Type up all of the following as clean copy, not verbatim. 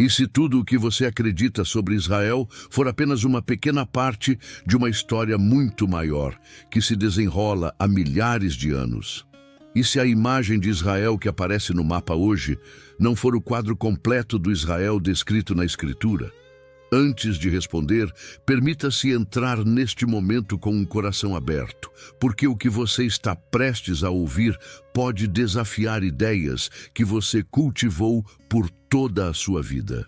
E se tudo o que você acredita sobre Israel for apenas uma pequena parte de uma história muito maior, que se desenrola há milhares de anos? E se a imagem de Israel que aparece no mapa hoje não for o quadro completo do Israel descrito na Escritura? Antes de responder, permita-se entrar neste momento com um coração aberto, porque o que você está prestes a ouvir pode desafiar ideias que você cultivou por toda a sua vida.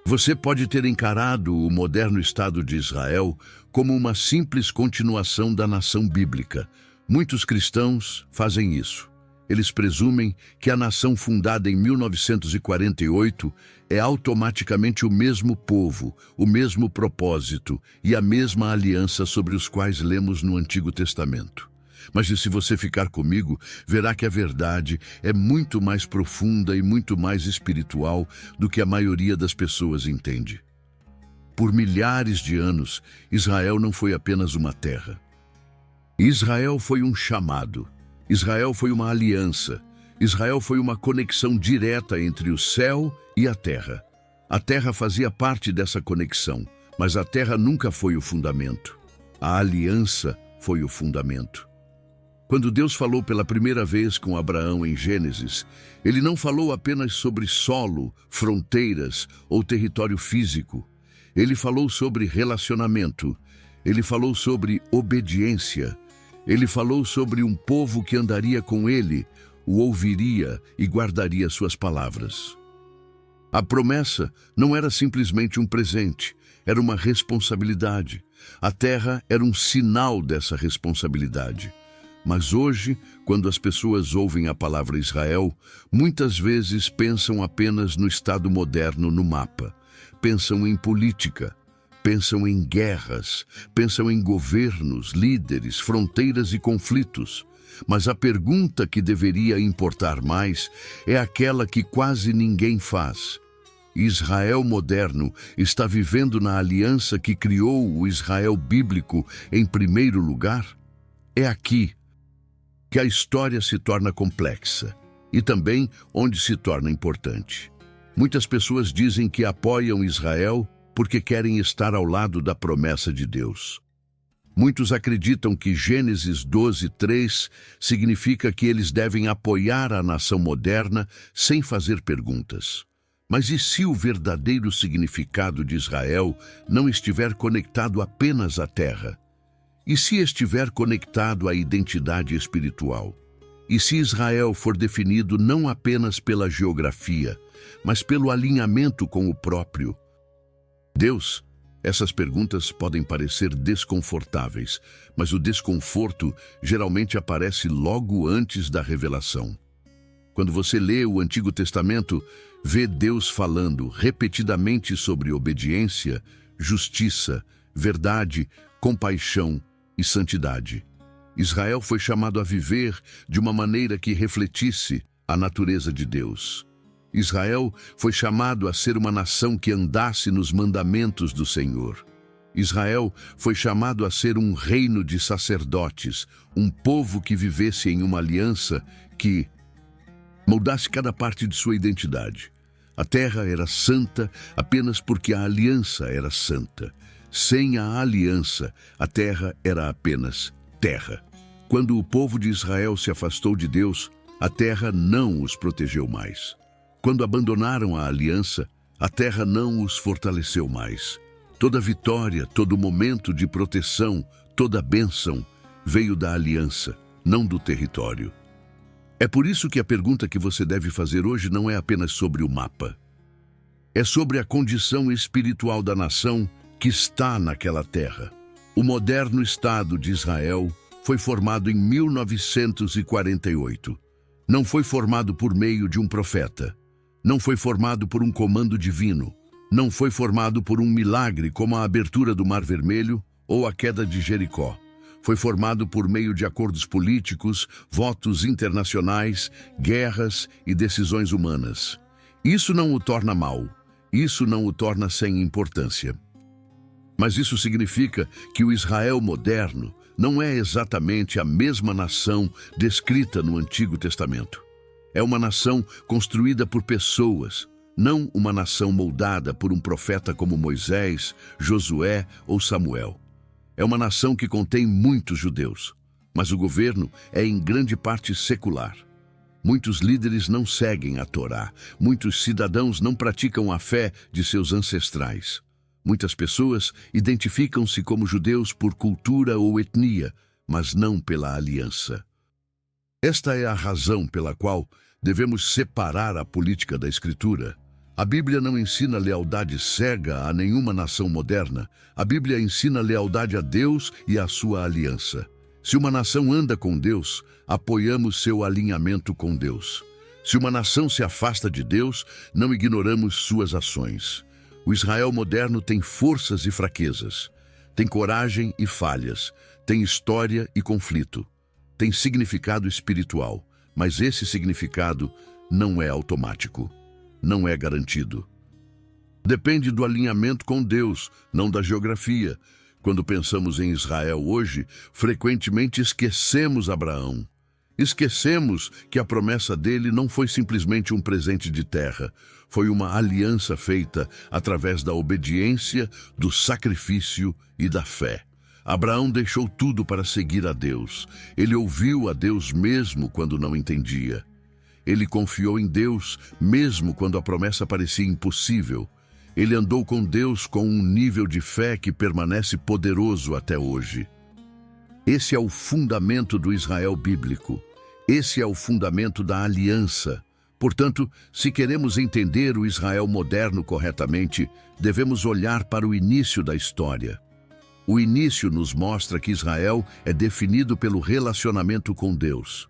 Você pode ter encarado o moderno Estado de Israel como uma simples continuação da nação bíblica. Muitos cristãos fazem isso. Eles presumem que a nação fundada em 1948 é automaticamente o mesmo povo, o mesmo propósito e a mesma aliança sobre os quais lemos no Antigo Testamento. Mas se você ficar comigo, verá que a verdade é muito mais profunda e muito mais espiritual do que a maioria das pessoas entende. Por milhares de anos, Israel não foi apenas uma terra. Israel foi um chamado. Israel foi uma aliança. Israel foi uma conexão direta entre o céu e a terra. A terra fazia parte dessa conexão, mas a terra nunca foi o fundamento. A aliança foi o fundamento. Quando Deus falou pela primeira vez com Abraão em Gênesis, ele não falou apenas sobre solo, fronteiras ou território físico. Ele falou sobre relacionamento. Ele falou sobre obediência. Ele falou sobre um povo que andaria com ele, o ouviria e guardaria suas palavras. A promessa não era simplesmente um presente, era uma responsabilidade. A terra era um sinal dessa responsabilidade. Mas hoje, quando as pessoas ouvem a palavra Israel, muitas vezes pensam apenas no Estado moderno no mapa. Pensam em política. Pensam em guerras, pensam em governos, líderes, fronteiras e conflitos. Mas a pergunta que deveria importar mais é aquela que quase ninguém faz. Israel moderno está vivendo na aliança que criou o Israel bíblico em primeiro lugar? É aqui que a história se torna complexa e também onde se torna importante. Muitas pessoas dizem que apoiam Israel porque querem estar ao lado da promessa de Deus. Muitos acreditam que Gênesis 12:3 significa que eles devem apoiar a nação moderna sem fazer perguntas. Mas e se o verdadeiro significado de Israel não estiver conectado apenas à terra? E se estiver conectado à identidade espiritual? E se Israel for definido não apenas pela geografia, mas pelo alinhamento com o próprio Deus? Essas perguntas podem parecer desconfortáveis, mas o desconforto geralmente aparece logo antes da revelação. Quando você lê o Antigo Testamento, vê Deus falando repetidamente sobre obediência, justiça, verdade, compaixão e santidade. Israel foi chamado a viver de uma maneira que refletisse a natureza de Deus. Israel foi chamado a ser uma nação que andasse nos mandamentos do Senhor. Israel foi chamado a ser um reino de sacerdotes, um povo que vivesse em uma aliança que moldasse cada parte de sua identidade. A terra era santa apenas porque a aliança era santa. Sem a aliança, a terra era apenas terra. Quando o povo de Israel se afastou de Deus, a terra não os protegeu mais. Quando abandonaram a aliança, a terra não os fortaleceu mais. Toda vitória, todo momento de proteção, toda bênção veio da aliança, não do território. É por isso que a pergunta que você deve fazer hoje não é apenas sobre o mapa. É sobre a condição espiritual da nação que está naquela terra. O moderno Estado de Israel foi formado em 1948. Não foi formado por meio de um profeta. Não foi formado por um comando divino. Não foi formado por um milagre como a abertura do Mar Vermelho ou a queda de Jericó. Foi formado por meio de acordos políticos, votos internacionais, guerras e decisões humanas. Isso não o torna mau. Isso não o torna sem importância. Mas isso significa que o Israel moderno não é exatamente a mesma nação descrita no Antigo Testamento. É uma nação construída por pessoas, não uma nação moldada por um profeta como Moisés, Josué ou Samuel. É uma nação que contém muitos judeus, mas o governo é em grande parte secular. Muitos líderes não seguem a Torá, muitos cidadãos não praticam a fé de seus ancestrais. Muitas pessoas identificam-se como judeus por cultura ou etnia, mas não pela aliança. Esta é a razão pela qual devemos separar a política da Escritura. A Bíblia não ensina lealdade cega a nenhuma nação moderna. A Bíblia ensina lealdade a Deus e à sua aliança. Se uma nação anda com Deus, apoiamos seu alinhamento com Deus. Se uma nação se afasta de Deus, não ignoramos suas ações. O Israel moderno tem forças e fraquezas, tem coragem e falhas, tem história e conflito, tem significado espiritual, mas esse significado não é automático, não é garantido. Depende do alinhamento com Deus, não da geografia. Quando pensamos em Israel hoje, frequentemente esquecemos Abraão. Esquecemos que a promessa dele não foi simplesmente um presente de terra, foi uma aliança feita através da obediência, do sacrifício e da fé. Abraão deixou tudo para seguir a Deus. Ele ouviu a Deus mesmo quando não entendia. Ele confiou em Deus mesmo quando a promessa parecia impossível. Ele andou com Deus com um nível de fé que permanece poderoso até hoje. Esse é o fundamento do Israel bíblico. Esse é o fundamento da aliança. Portanto, se queremos entender o Israel moderno corretamente, devemos olhar para o início da história. O início nos mostra que Israel é definido pelo relacionamento com Deus.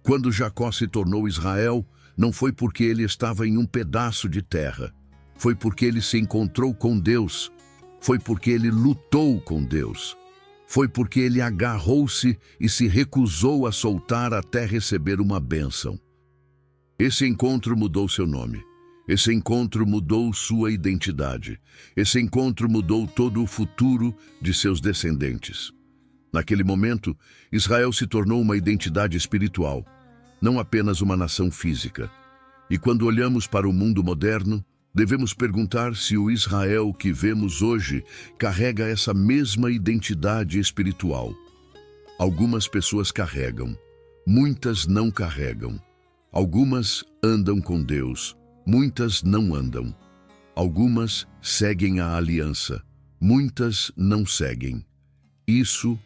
Quando Jacó se tornou Israel, não foi porque ele estava em um pedaço de terra. Foi porque ele se encontrou com Deus. Foi porque ele lutou com Deus. Foi porque ele agarrou-se e se recusou a soltar até receber uma bênção. Esse encontro mudou seu nome. Esse encontro mudou sua identidade. Esse encontro mudou todo o futuro de seus descendentes. Naquele momento, Israel se tornou uma identidade espiritual, não apenas uma nação física. E quando olhamos para o mundo moderno, devemos perguntar se o Israel que vemos hoje carrega essa mesma identidade espiritual. Algumas pessoas carregam, muitas não carregam. Algumas andam com Deus, muitas não andam. Algumas seguem a aliança, muitas não seguem. Isso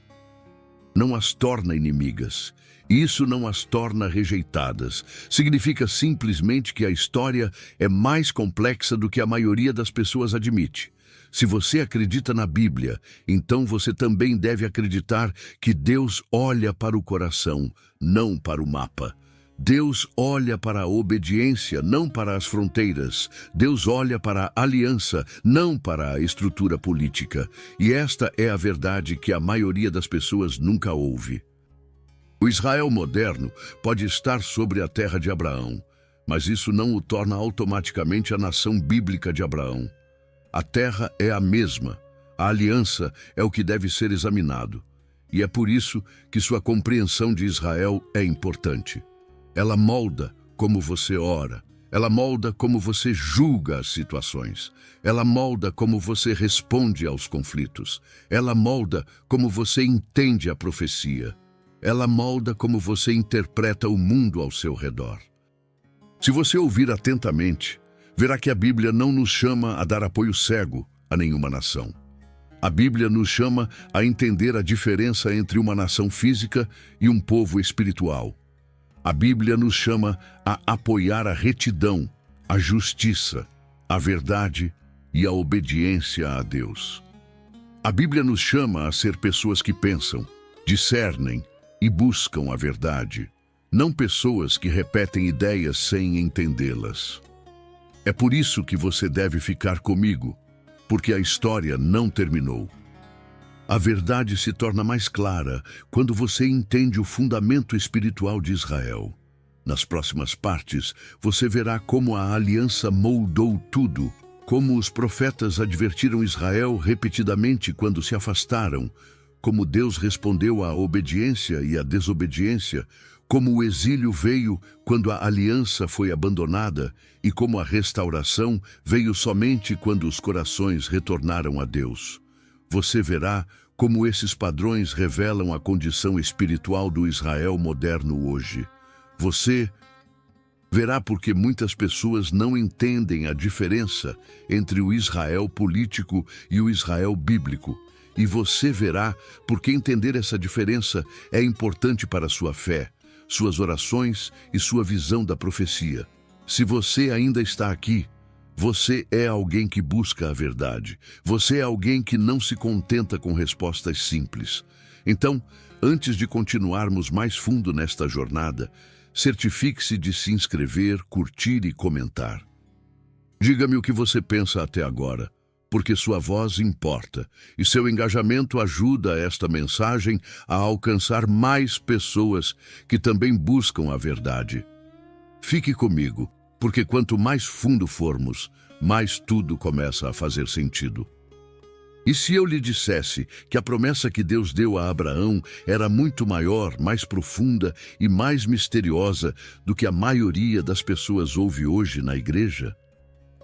não as torna inimigas. Isso não as torna rejeitadas. Significa simplesmente que a história é mais complexa do que a maioria das pessoas admite. Se você acredita na Bíblia, então você também deve acreditar que Deus olha para o coração, não para o mapa. Deus olha para a obediência, não para as fronteiras. Deus olha para a aliança, não para a estrutura política. E esta é a verdade que a maioria das pessoas nunca ouve. O Israel moderno pode estar sobre a terra de Abraão, mas isso não o torna automaticamente a nação bíblica de Abraão. A terra é a mesma, a aliança é o que deve ser examinado. E é por isso que sua compreensão de Israel é importante. Ela molda como você ora, ela molda como você julga as situações, ela molda como você responde aos conflitos, ela molda como você entende a profecia. Ela molda como você interpreta o mundo ao seu redor. Se você ouvir atentamente, verá que a Bíblia não nos chama a dar apoio cego a nenhuma nação. A Bíblia nos chama a entender a diferença entre uma nação física e um povo espiritual. A Bíblia nos chama a apoiar a retidão, a justiça, a verdade e a obediência a Deus. A Bíblia nos chama a ser pessoas que pensam, discernem e buscam a verdade, não pessoas que repetem ideias sem entendê-las. É por isso que você deve ficar comigo, porque a história não terminou. A verdade se torna mais clara quando você entende o fundamento espiritual de Israel. Nas próximas partes, você verá como a aliança moldou tudo, como os profetas advertiram Israel repetidamente quando se afastaram, como Deus respondeu à obediência e à desobediência, Como o exílio veio quando a aliança foi abandonada e como a restauração veio somente quando os corações retornaram a Deus. Você verá como esses padrões revelam a condição espiritual do Israel moderno hoje. Você verá porque muitas pessoas não entendem a diferença entre o Israel político e o Israel bíblico. E você verá porque entender essa diferença é importante para a sua fé, suas orações e sua visão da profecia. Se você ainda está aqui, você é alguém que busca a verdade. Você é alguém que não se contenta com respostas simples. Então, antes de continuarmos mais fundo nesta jornada, certifique-se de se inscrever, curtir e comentar. Diga-me o que você pensa até agora, porque sua voz importa e seu engajamento ajuda esta mensagem a alcançar mais pessoas que também buscam a verdade. Fique comigo, porque quanto mais fundo formos, mais tudo começa a fazer sentido. E se eu lhe dissesse que a promessa que Deus deu a Abraão era muito maior, mais profunda e mais misteriosa do que a maioria das pessoas ouve hoje na igreja?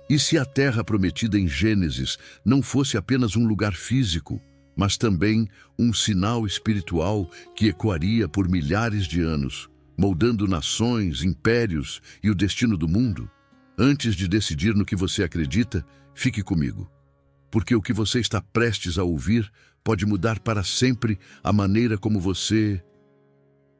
E se a terra prometida em Gênesis não fosse apenas um lugar físico, mas também um sinal espiritual que ecoaria por milhares de anos, moldando nações, impérios e o destino do mundo? Antes de decidir no que você acredita, fique comigo, porque o que você está prestes a ouvir pode mudar para sempre a maneira como você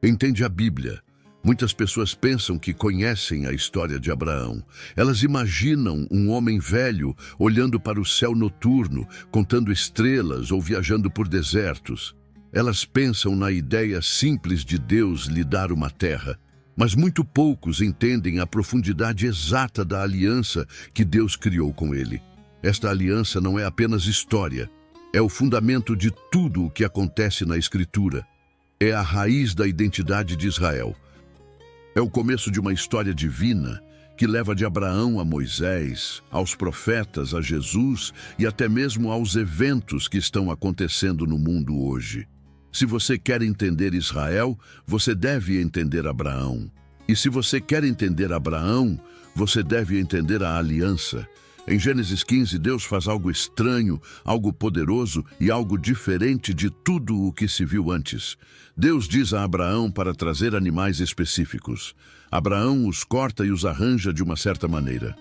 entende a Bíblia. Muitas pessoas pensam que conhecem a história de Abraão. Elas imaginam um homem velho olhando para o céu noturno, contando estrelas ou viajando por desertos. Elas pensam na ideia simples de Deus lhe dar uma terra, mas muito poucos entendem a profundidade exata da aliança que Deus criou com ele. Esta aliança não é apenas história, é o fundamento de tudo o que acontece na Escritura. É a raiz da identidade de Israel. É o começo de uma história divina que leva de Abraão a Moisés, aos profetas, a Jesus e até mesmo aos eventos que estão acontecendo no mundo hoje. Se você quer entender Israel, você deve entender Abraão. E se você quer entender Abraão, você deve entender a aliança. Em Gênesis 15, Deus faz algo estranho, algo poderoso e algo diferente de tudo o que se viu antes. Deus diz a Abraão para trazer animais específicos. Abraão os corta e os arranja de uma certa maneira.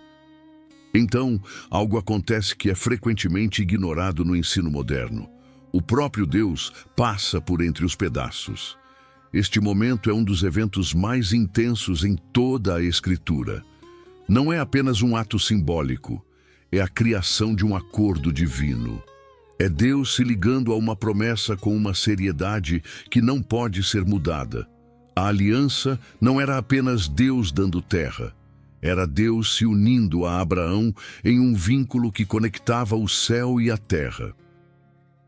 Então, algo acontece que é frequentemente ignorado no ensino moderno. O próprio Deus passa por entre os pedaços. Este momento é um dos eventos mais intensos em toda a Escritura. Não é apenas um ato simbólico, é a criação de um acordo divino. É Deus se ligando a uma promessa com uma seriedade que não pode ser mudada. A aliança não era apenas Deus dando terra. Era Deus se unindo a Abraão em um vínculo que conectava o céu e a terra.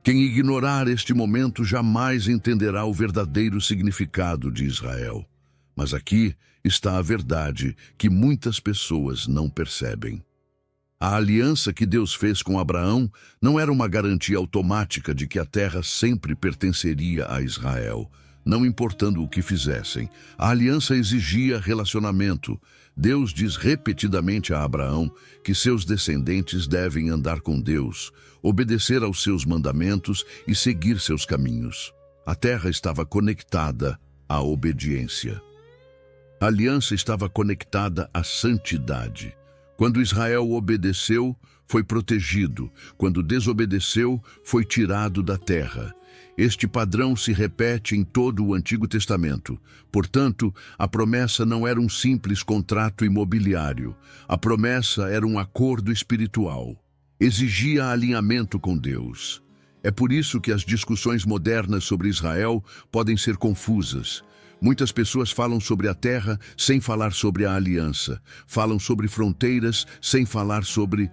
Quem ignorar este momento jamais entenderá o verdadeiro significado de Israel. Mas aqui está a verdade que muitas pessoas não percebem. A aliança que Deus fez com Abraão não era uma garantia automática de que a terra sempre pertenceria a Israel, não importando o que fizessem. A aliança exigia relacionamento. Deus diz repetidamente a Abraão que seus descendentes devem andar com Deus, obedecer aos seus mandamentos e seguir seus caminhos. A terra estava conectada à obediência. A aliança estava conectada à santidade. Quando Israel obedeceu, foi protegido. Quando desobedeceu, foi tirado da terra. Este padrão se repete em todo o Antigo Testamento. Portanto, a promessa não era um simples contrato imobiliário. A promessa era um acordo espiritual. Exigia alinhamento com Deus. É por isso que as discussões modernas sobre Israel podem ser confusas. Muitas pessoas falam sobre a terra sem falar sobre a aliança. Falam sobre fronteiras sem falar sobre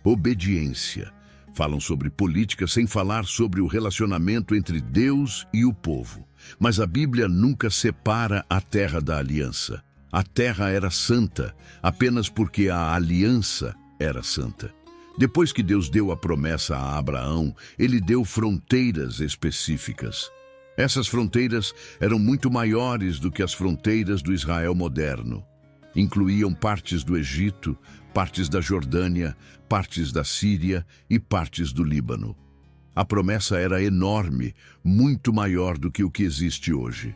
obediência. Falam sobre política sem falar sobre o relacionamento entre Deus e o povo. Mas a Bíblia nunca separa a terra da aliança. A terra era santa apenas porque a aliança era santa. Depois que Deus deu a promessa a Abraão, ele deu fronteiras específicas. Essas fronteiras eram muito maiores do que as fronteiras do Israel moderno. Incluíam partes do Egito, partes da Jordânia, partes da Síria e partes do Líbano. A promessa era enorme, muito maior do que o que existe hoje.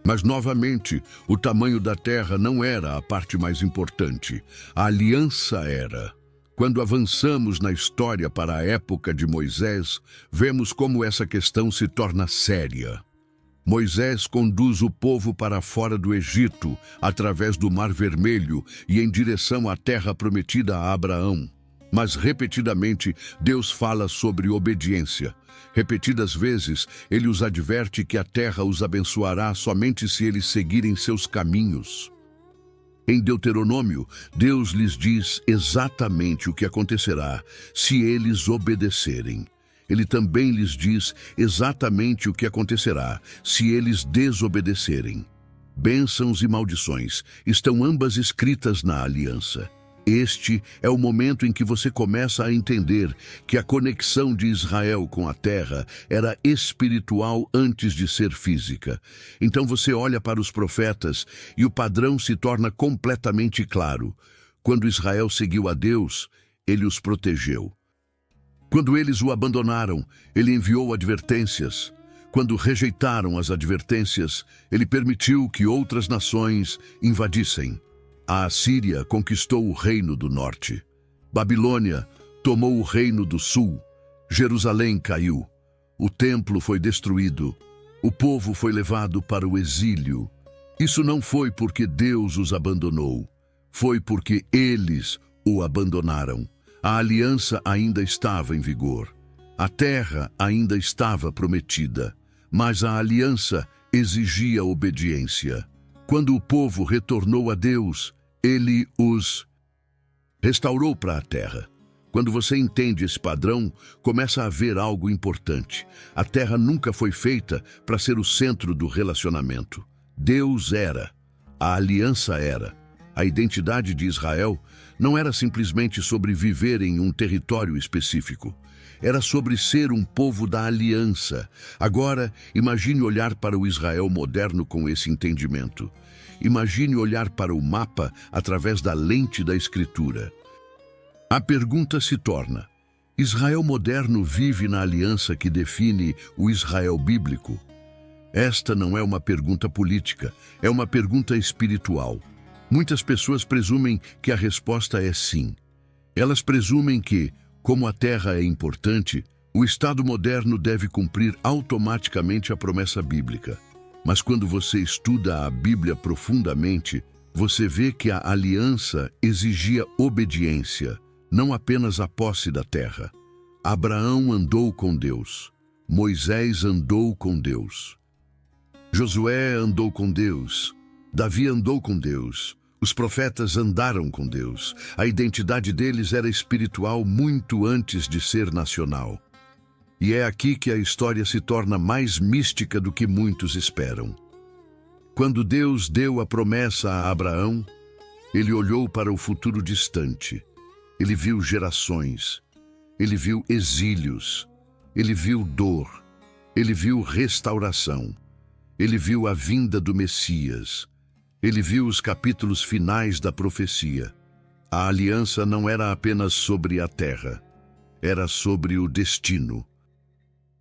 Mas, novamente, o tamanho da terra não era a parte mais importante. A aliança era. Quando avançamos na história para a época de Moisés, vemos como essa questão se torna séria. Moisés conduz o povo para fora do Egito, através do Mar Vermelho e em direção à terra prometida a Abraão. Mas, repetidamente, Deus fala sobre obediência. Repetidas vezes, ele os adverte que a terra os abençoará somente se eles seguirem seus caminhos. Em Deuteronômio, Deus lhes diz exatamente o que acontecerá se eles obedecerem. Ele também lhes diz exatamente o que acontecerá se eles desobedecerem. Bênçãos e maldições estão ambas escritas na aliança. Este é o momento em que você começa a entender que a conexão de Israel com a terra era espiritual antes de ser física. Então você olha para os profetas e o padrão se torna completamente claro. Quando Israel seguiu a Deus, ele os protegeu. Quando eles o abandonaram, ele enviou advertências. Quando rejeitaram as advertências, ele permitiu que outras nações invadissem. A Assíria conquistou o reino do norte. Babilônia tomou o reino do sul. Jerusalém caiu. O templo foi destruído. O povo foi levado para o exílio. Isso não foi porque Deus os abandonou. Foi porque eles o abandonaram. A aliança ainda estava em vigor. A terra ainda estava prometida. Mas a aliança exigia obediência. Quando o povo retornou a Deus, ele os restaurou para a terra. Quando você entende esse padrão, começa a haver algo importante. A terra nunca foi feita para ser o centro do relacionamento. Deus era. A aliança era. A identidade de Israel não era simplesmente sobre viver em um território específico. Era sobre ser um povo da aliança. Agora, imagine olhar para o Israel moderno com esse entendimento. Imagine olhar para o mapa através da lente da Escritura. A pergunta se torna: Israel moderno vive na aliança que define o Israel bíblico? Esta não é uma pergunta política, é uma pergunta espiritual. Muitas pessoas presumem que a resposta é sim. Elas presumem que, como a terra é importante, o Estado moderno deve cumprir automaticamente a promessa bíblica. Mas quando você estuda a Bíblia profundamente, você vê que a aliança exigia obediência, não apenas a posse da terra. Abraão andou com Deus. Moisés andou com Deus. Josué andou com Deus. Davi andou com Deus. Os profetas andaram com Deus. A identidade deles era espiritual muito antes de ser nacional. E é aqui que a história se torna mais mística do que muitos esperam. Quando Deus deu a promessa a Abraão, ele olhou para o futuro distante. Ele viu gerações. Ele viu exílios. Ele viu dor. Ele viu restauração. Ele viu a vinda do Messias. Ele viu os capítulos finais da profecia. A aliança não era apenas sobre a terra. Era sobre o destino.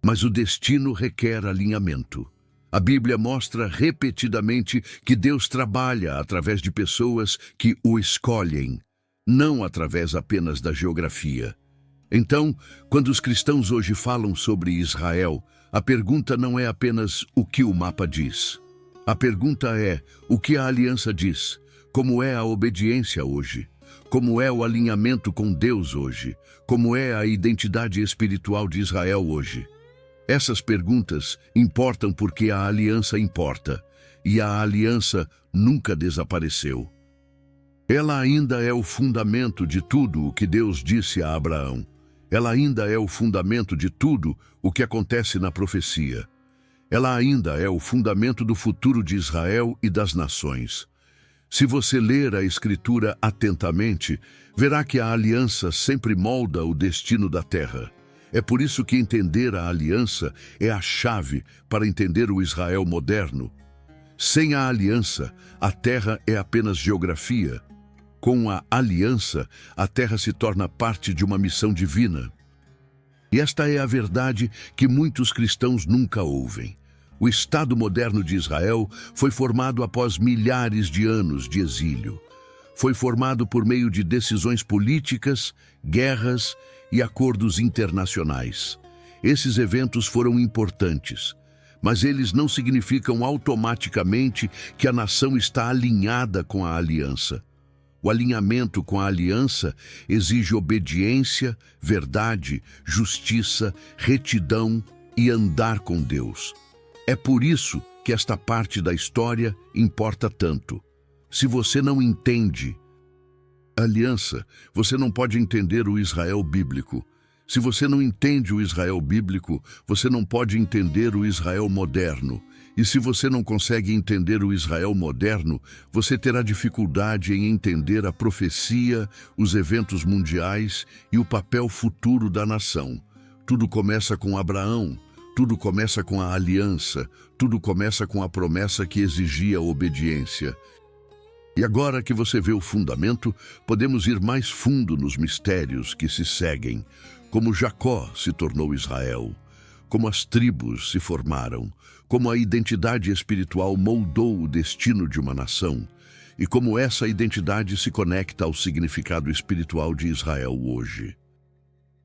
Mas o destino requer alinhamento. A Bíblia mostra repetidamente que Deus trabalha através de pessoas que o escolhem, não através apenas da geografia. Então, quando os cristãos hoje falam sobre Israel, a pergunta não é apenas o que o mapa diz. A pergunta é o que a aliança diz, como é a obediência hoje, como é o alinhamento com Deus hoje, como é a identidade espiritual de Israel hoje. Essas perguntas importam porque a aliança importa, e a aliança nunca desapareceu. Ela ainda é o fundamento de tudo o que Deus disse a Abraão. Ela ainda é o fundamento de tudo o que acontece na profecia. Ela ainda é o fundamento do futuro de Israel e das nações. Se você ler a Escritura atentamente, verá que a aliança sempre molda o destino da terra. É por isso que entender a aliança é a chave para entender o Israel moderno. Sem a aliança, a terra é apenas geografia. Com a aliança, a terra se torna parte de uma missão divina. E esta é a verdade que muitos cristãos nunca ouvem. O Estado moderno de Israel foi formado após milhares de anos de exílio. Foi formado por meio de decisões políticas, guerras e acordos internacionais. Esses eventos foram importantes, mas eles não significam automaticamente que a nação está alinhada com a aliança. O alinhamento com a aliança exige obediência, verdade, justiça, retidão e andar com Deus. É por isso que esta parte da história importa tanto. Se você não entende a aliança, você não pode entender o Israel bíblico. Se você não entende o Israel bíblico, você não pode entender o Israel moderno. E se você não consegue entender o Israel moderno, você terá dificuldade em entender a profecia, os eventos mundiais e o papel futuro da nação. Tudo começa com Abraão, tudo começa com a aliança, tudo começa com a promessa que exigia obediência. E agora que você vê o fundamento, podemos ir mais fundo nos mistérios que se seguem, como Jacó se tornou Israel, como as tribos se formaram, como a identidade espiritual moldou o destino de uma nação e como essa identidade se conecta ao significado espiritual de Israel hoje.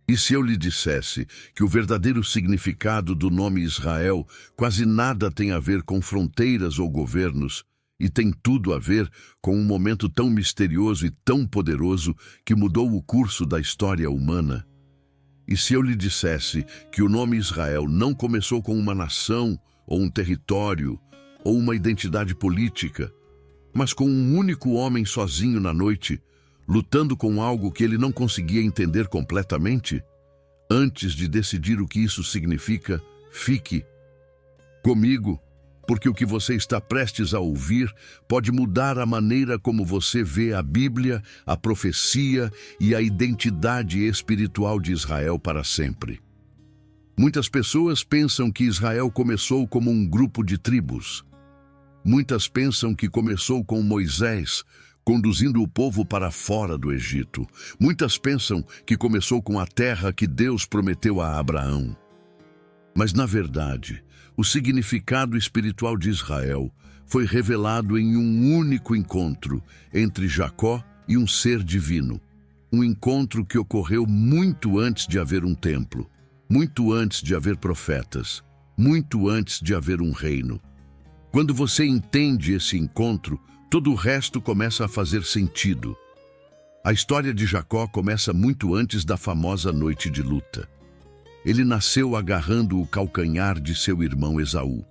E se eu lhe dissesse que o verdadeiro significado do nome Israel quase nada tem a ver com fronteiras ou governos, e tem tudo a ver com um momento tão misterioso e tão poderoso que mudou o curso da história humana? E se eu lhe dissesse que o nome Israel não começou com uma nação, ou um território, ou uma identidade política, mas com um único homem sozinho na noite, lutando com algo que ele não conseguia entender completamente? Antes de decidir o que isso significa, fique comigo, porque o que você está prestes a ouvir pode mudar a maneira como você vê a Bíblia, a profecia e a identidade espiritual de Israel para sempre. Muitas pessoas pensam que Israel começou como um grupo de tribos. Muitas pensam que começou com Moisés, conduzindo o povo para fora do Egito. Muitas pensam que começou com a terra que Deus prometeu a Abraão. Mas, na verdade, o significado espiritual de Israel foi revelado em um único encontro entre Jacó e um ser divino. Um encontro que ocorreu muito antes de haver um templo, muito antes de haver profetas, muito antes de haver um reino. Quando você entende esse encontro, todo o resto começa a fazer sentido. A história de Jacó começa muito antes da famosa noite de luta. Ele nasceu agarrando o calcanhar de seu irmão Esaú.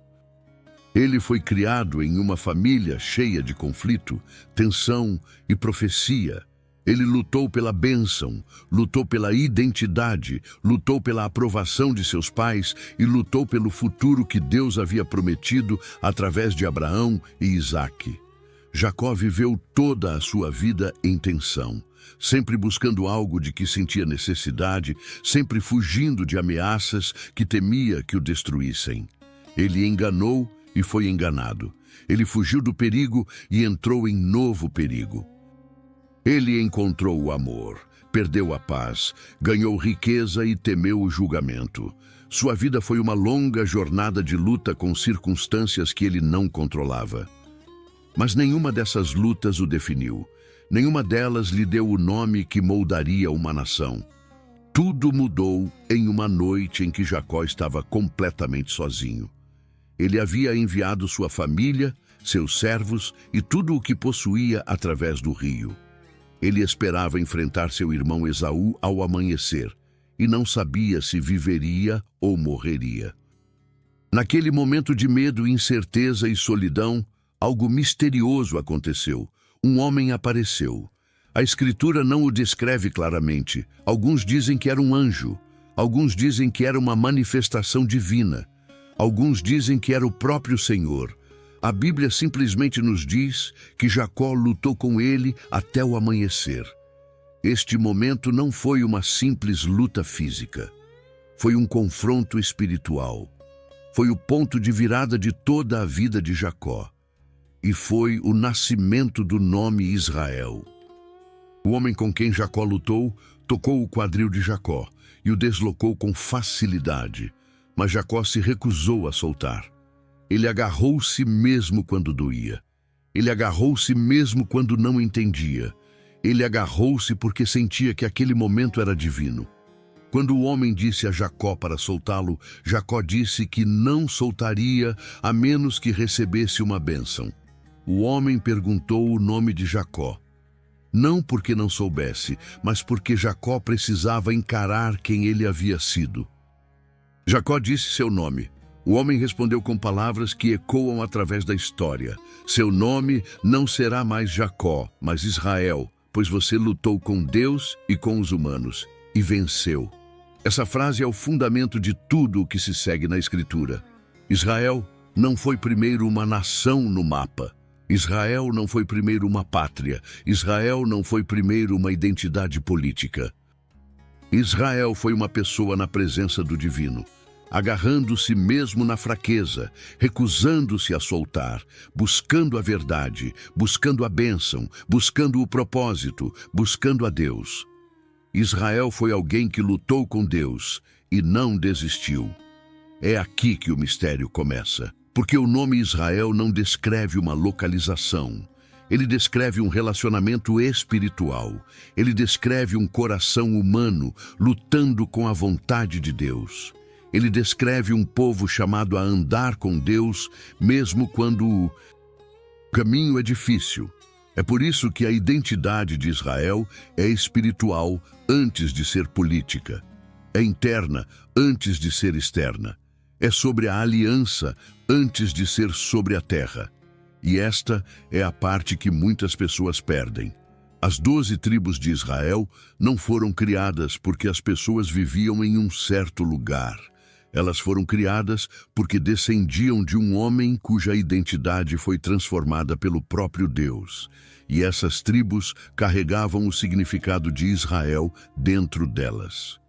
Ele foi criado em uma família cheia de conflito, tensão e profecia. Ele lutou pela bênção, lutou pela identidade, lutou pela aprovação de seus pais e lutou pelo futuro que Deus havia prometido através de Abraão e Isaque. Jacó viveu toda a sua vida em tensão, sempre buscando algo de que sentia necessidade, sempre fugindo de ameaças que temia que o destruíssem. Ele enganou e foi enganado. Ele fugiu do perigo e entrou em novo perigo. Ele encontrou o amor, perdeu a paz, ganhou riqueza e temeu o julgamento. Sua vida foi uma longa jornada de luta com circunstâncias que ele não controlava. Mas nenhuma dessas lutas o definiu. Nenhuma delas lhe deu o nome que moldaria uma nação. Tudo mudou em uma noite em que Jacó estava completamente sozinho. Ele havia enviado sua família, seus servos e tudo o que possuía através do rio. Ele esperava enfrentar seu irmão Esaú ao amanhecer e não sabia se viveria ou morreria. Naquele momento de medo, incerteza e solidão, algo misterioso aconteceu. Um homem apareceu. A Escritura não o descreve claramente. Alguns dizem que era um anjo. Alguns dizem que era uma manifestação divina. Alguns dizem que era o próprio Senhor. A Bíblia simplesmente nos diz que Jacó lutou com ele até o amanhecer. Este momento não foi uma simples luta física. Foi um confronto espiritual. Foi o ponto de virada de toda a vida de Jacó. E foi o nascimento do nome Israel. O homem com quem Jacó lutou tocou o quadril de Jacó e o deslocou com facilidade, mas Jacó se recusou a soltar. Ele agarrou-se mesmo quando doía. Ele agarrou-se mesmo quando não entendia. Ele agarrou-se porque sentia que aquele momento era divino. Quando o homem disse a Jacó para soltá-lo, Jacó disse que não soltaria a menos que recebesse uma bênção. O homem perguntou o nome de Jacó. Não porque não soubesse, mas porque Jacó precisava encarar quem ele havia sido. Jacó disse seu nome. O homem respondeu com palavras que ecoam através da história. Seu nome não será mais Jacó, mas Israel, pois você lutou com Deus e com os humanos, e venceu. Essa frase é o fundamento de tudo o que se segue na Escritura. Israel não foi primeiro uma nação no mapa. Israel não foi primeiro uma pátria. Israel não foi primeiro uma identidade política. Israel foi uma pessoa na presença do divino, agarrando-se mesmo na fraqueza, recusando-se a soltar, buscando a verdade, buscando a bênção, buscando o propósito, buscando a Deus. Israel foi alguém que lutou com Deus e não desistiu. É aqui que o mistério começa, porque o nome Israel não descreve uma localização. Ele descreve um relacionamento espiritual. Ele descreve um coração humano lutando com a vontade de Deus. Ele descreve um povo chamado a andar com Deus, mesmo quando o caminho é difícil. É por isso que a identidade de Israel é espiritual antes de ser política. É interna antes de ser externa. É sobre a aliança antes de ser sobre a terra. E esta é a parte que muitas pessoas perdem. As 12 tribos de Israel não foram criadas porque as pessoas viviam em um certo lugar. Elas foram criadas porque descendiam de um homem cuja identidade foi transformada pelo próprio Deus. E essas tribos carregavam o significado de Israel dentro delas.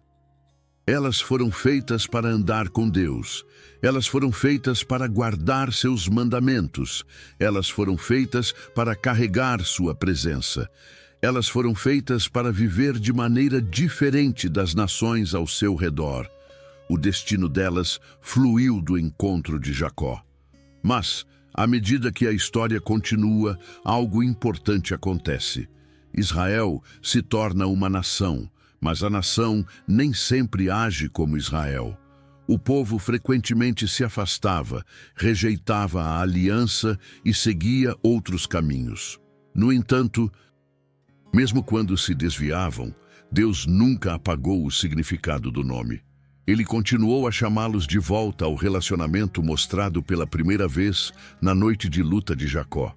Elas foram feitas para andar com Deus. Elas foram feitas para guardar seus mandamentos. Elas foram feitas para carregar sua presença. Elas foram feitas para viver de maneira diferente das nações ao seu redor. O destino delas fluiu do encontro de Jacó. Mas, à medida que a história continua, algo importante acontece. Israel se torna uma nação, mas a nação nem sempre age como Israel. O povo frequentemente se afastava, rejeitava a aliança e seguia outros caminhos. No entanto, mesmo quando se desviavam, Deus nunca apagou o significado do nome. Ele continuou a chamá-los de volta ao relacionamento mostrado pela primeira vez na noite de luta de Jacó.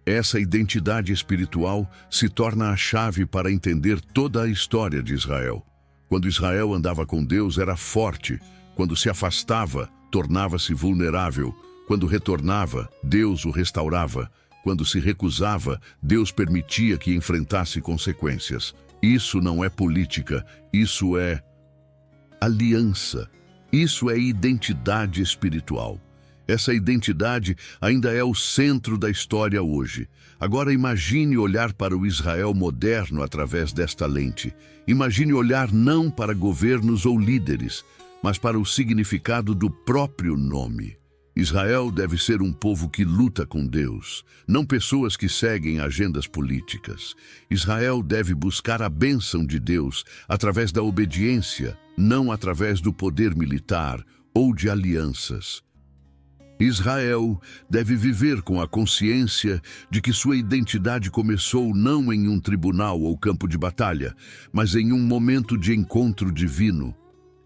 Essa identidade espiritual se torna a chave para entender toda a história de Israel. Quando Israel andava com Deus, era forte. Quando se afastava, tornava-se vulnerável. Quando retornava, Deus o restaurava. Quando se recusava, Deus permitia que enfrentasse consequências. Isso não é política, isso é aliança. Isso é identidade espiritual. Essa identidade ainda é o centro da história hoje. Agora imagine olhar para o Israel moderno através desta lente. Imagine olhar não para governos ou líderes, mas para o significado do próprio nome. Israel deve ser um povo que luta com Deus, não pessoas que seguem agendas políticas. Israel deve buscar a bênção de Deus através da obediência, não através do poder militar ou de alianças. Israel deve viver com a consciência de que sua identidade começou não em um tribunal ou campo de batalha, mas em um momento de encontro divino.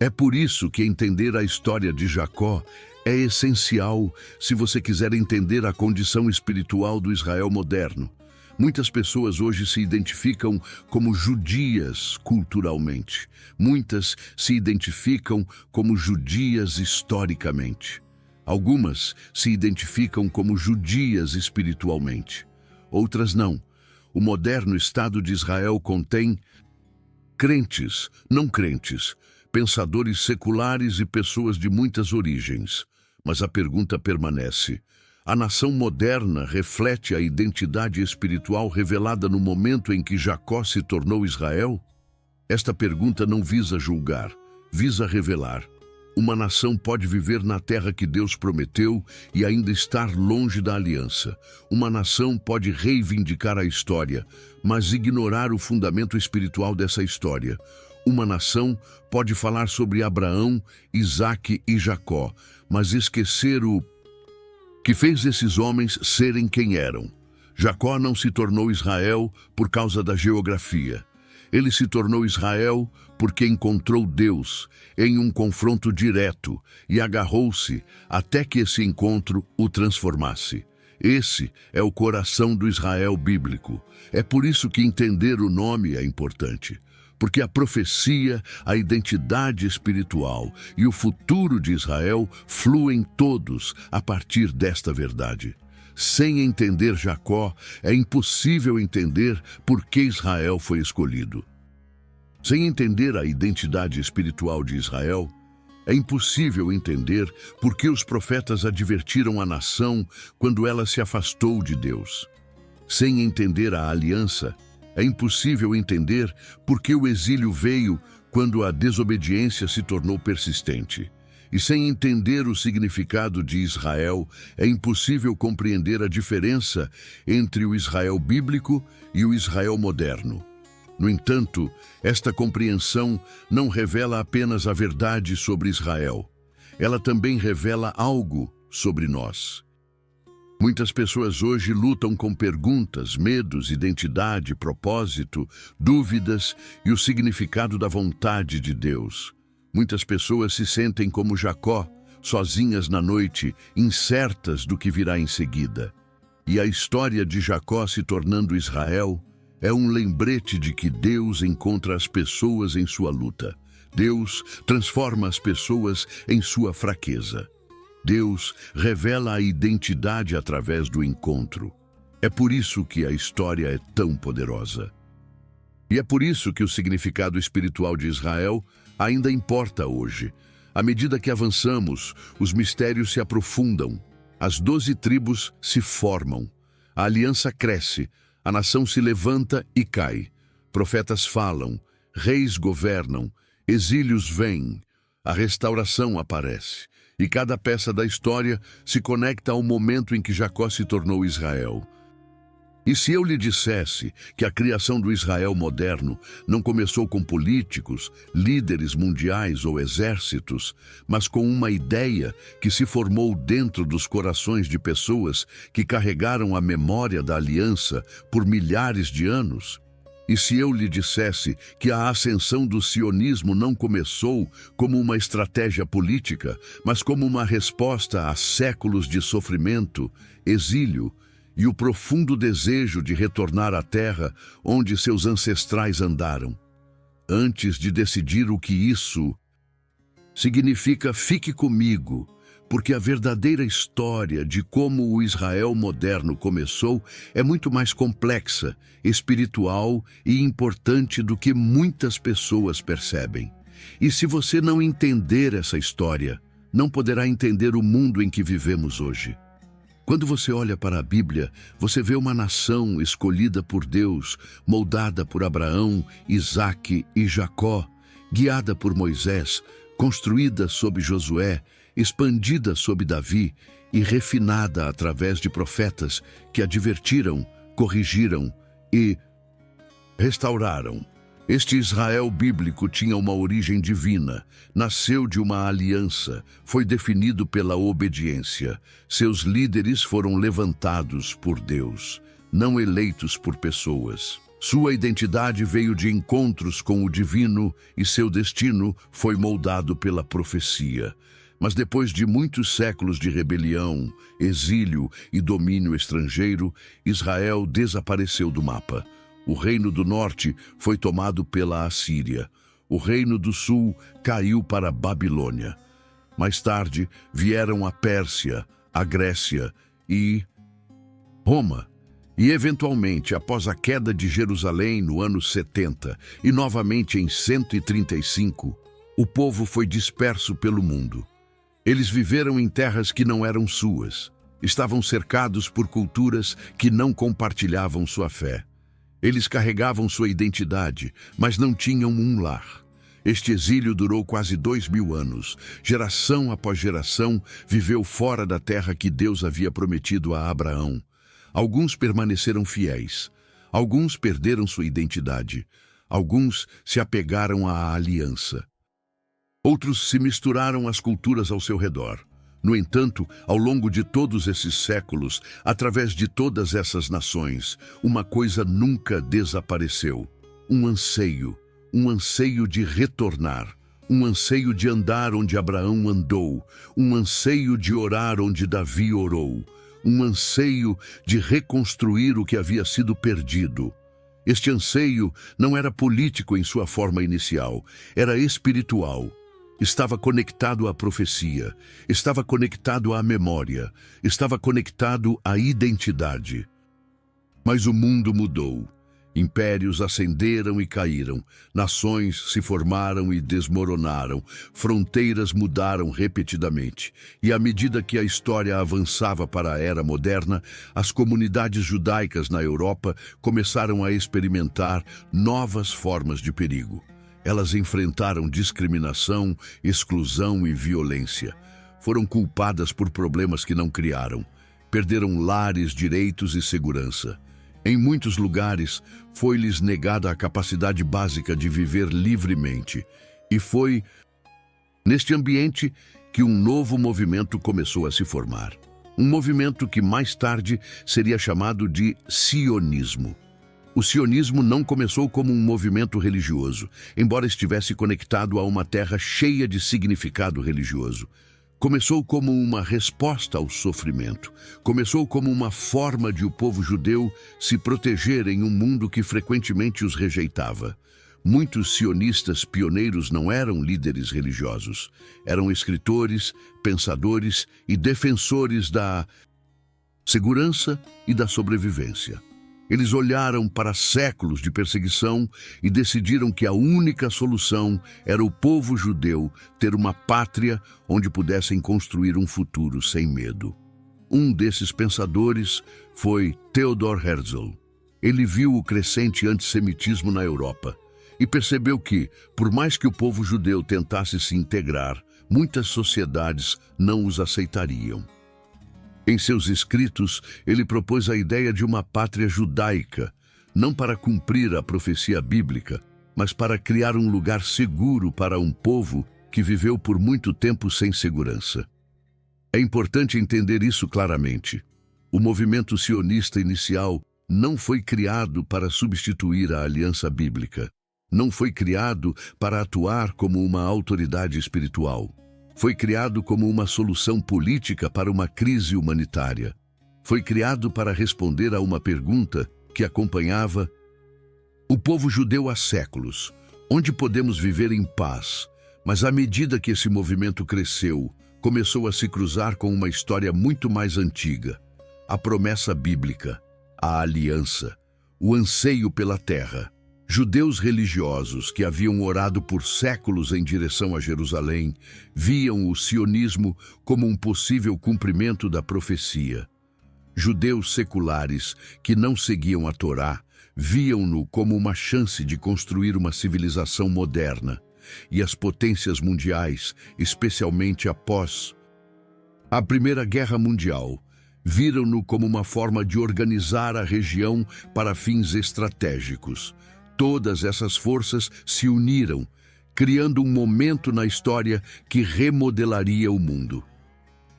É por isso que entender a história de Jacó é essencial se você quiser entender a condição espiritual do Israel moderno. Muitas pessoas hoje se identificam como judias culturalmente. Muitas se identificam como judias historicamente. Algumas se identificam como judias espiritualmente. Outras não. O moderno Estado de Israel contém crentes, não crentes, pensadores seculares e pessoas de muitas origens. Mas a pergunta permanece: a nação moderna reflete a identidade espiritual revelada no momento em que Jacó se tornou Israel? Esta pergunta não visa julgar, visa revelar. Uma nação pode viver na terra que Deus prometeu e ainda estar longe da aliança. Uma nação pode reivindicar a história, mas ignorar o fundamento espiritual dessa história. Uma nação pode falar sobre Abraão, Isaque e Jacó, mas esquecer o que fez esses homens serem quem eram. Jacó não se tornou Israel por causa da geografia. Ele se tornou Israel porque encontrou Deus em um confronto direto e agarrou-se até que esse encontro o transformasse. Esse é o coração do Israel bíblico. É por isso que entender o nome é importante. Porque a profecia, a identidade espiritual e o futuro de Israel fluem todos a partir desta verdade. Sem entender Jacó, é impossível entender por que Israel foi escolhido. Sem entender a identidade espiritual de Israel, é impossível entender por que os profetas advertiram a nação quando ela se afastou de Deus. Sem entender a aliança, é impossível entender por que o exílio veio quando a desobediência se tornou persistente. E sem entender o significado de Israel, é impossível compreender a diferença entre o Israel bíblico e o Israel moderno. No entanto, esta compreensão não revela apenas a verdade sobre Israel. Ela também revela algo sobre nós. Muitas pessoas hoje lutam com perguntas, medos, identidade, propósito, dúvidas e o significado da vontade de Deus. Muitas pessoas se sentem como Jacó, sozinhas na noite, incertas do que virá em seguida. E a história de Jacó se tornando Israel é um lembrete de que Deus encontra as pessoas em sua luta. Deus transforma as pessoas em sua fraqueza. Deus revela a identidade através do encontro. É por isso que a história é tão poderosa. E é por isso que o significado espiritual de Israel ainda importa hoje. À medida que avançamos, os mistérios se aprofundam, as 12 tribos se formam, a aliança cresce, a nação se levanta e cai. Profetas falam, reis governam, exílios vêm, a restauração aparece. E cada peça da história se conecta ao momento em que Jacó se tornou Israel. E se eu lhe dissesse que a criação do Israel moderno não começou com políticos, líderes mundiais ou exércitos, mas com uma ideia que se formou dentro dos corações de pessoas que carregaram a memória da aliança por milhares de anos? E se eu lhe dissesse que a ascensão do sionismo não começou como uma estratégia política, mas como uma resposta a séculos de sofrimento, exílio, e o profundo desejo de retornar à terra onde seus ancestrais andaram? Antes de decidir o que isso significa, fique comigo, porque a verdadeira história de como o Israel moderno começou é muito mais complexa, espiritual e importante do que muitas pessoas percebem. E se você não entender essa história, não poderá entender o mundo em que vivemos hoje. Quando você olha para a Bíblia, você vê uma nação escolhida por Deus, moldada por Abraão, Isaque e Jacó, guiada por Moisés, construída sob Josué, expandida sob Davi e refinada através de profetas que advertiram, corrigiram e restauraram. Este Israel bíblico tinha uma origem divina, nasceu de uma aliança, foi definido pela obediência. Seus líderes foram levantados por Deus, não eleitos por pessoas. Sua identidade veio de encontros com o divino e seu destino foi moldado pela profecia. Mas depois de muitos séculos de rebelião, exílio e domínio estrangeiro, Israel desapareceu do mapa. O reino do norte foi tomado pela Assíria. O reino do sul caiu para a Babilônia. Mais tarde vieram a Pérsia, a Grécia e Roma. E eventualmente, após a queda de Jerusalém no ano 70 e novamente em 135, O povo foi disperso pelo mundo. Eles viveram em terras que não eram suas. Estavam cercados por culturas que não compartilhavam sua fé. Eles carregavam sua identidade, mas não tinham um lar. Este exílio durou quase 2000 anos. Geração após geração viveu fora da terra que Deus havia prometido a Abraão. Alguns permaneceram fiéis. Alguns perderam sua identidade. Alguns se apegaram à aliança. Outros se misturaram às culturas ao seu redor. No entanto, ao longo de todos esses séculos, através de todas essas nações, uma coisa nunca desapareceu. Um anseio de retornar, um anseio de andar onde Abraão andou, um anseio de orar onde Davi orou, um anseio de reconstruir o que havia sido perdido. Este anseio não era político em sua forma inicial, era espiritual. Estava conectado à profecia, estava conectado à memória, estava conectado à identidade. Mas o mundo mudou. Impérios ascenderam e caíram, nações se formaram e desmoronaram, fronteiras mudaram repetidamente. E à medida que a história avançava para a era moderna, as comunidades judaicas na Europa começaram a experimentar novas formas de perigo. Elas enfrentaram discriminação, exclusão e violência. Foram culpadas por problemas que não criaram. Perderam lares, direitos e segurança. Em muitos lugares, foi-lhes negada a capacidade básica de viver livremente. E foi neste ambiente que um novo movimento começou a se formar. Um movimento que mais tarde seria chamado de sionismo. O sionismo não começou como um movimento religioso, embora estivesse conectado a uma terra cheia de significado religioso. Começou como uma resposta ao sofrimento. Começou como uma forma de o povo judeu se proteger em um mundo que frequentemente os rejeitava. Muitos sionistas pioneiros não eram líderes religiosos. Eram escritores, pensadores e defensores da segurança e da sobrevivência. Eles olharam para séculos de perseguição e decidiram que a única solução era o povo judeu ter uma pátria onde pudessem construir um futuro sem medo. Um desses pensadores foi Theodor Herzl. Ele viu o crescente antissemitismo na Europa e percebeu que, por mais que o povo judeu tentasse se integrar, muitas sociedades não os aceitariam. Em seus escritos, ele propôs a ideia de uma pátria judaica, não para cumprir a profecia bíblica, mas para criar um lugar seguro para um povo que viveu por muito tempo sem segurança. É importante entender isso claramente. O movimento sionista inicial não foi criado para substituir a aliança bíblica. Não foi criado para atuar como uma autoridade espiritual. Foi criado como uma solução política para uma crise humanitária. Foi criado para responder a uma pergunta que acompanhava o povo judeu há séculos. Onde podemos viver em paz? Mas à medida que esse movimento cresceu, começou a se cruzar com uma história muito mais antiga. A promessa bíblica, a aliança, o anseio pela terra. Judeus religiosos que haviam orado por séculos em direção a Jerusalém viam o sionismo como um possível cumprimento da profecia. Judeus seculares que não seguiam a Torá viam-no como uma chance de construir uma civilização moderna. E as potências mundiais, especialmente após a Primeira Guerra Mundial, viram-no como uma forma de organizar a região para fins estratégicos. Todas essas forças se uniram, criando um momento na história que remodelaria o mundo.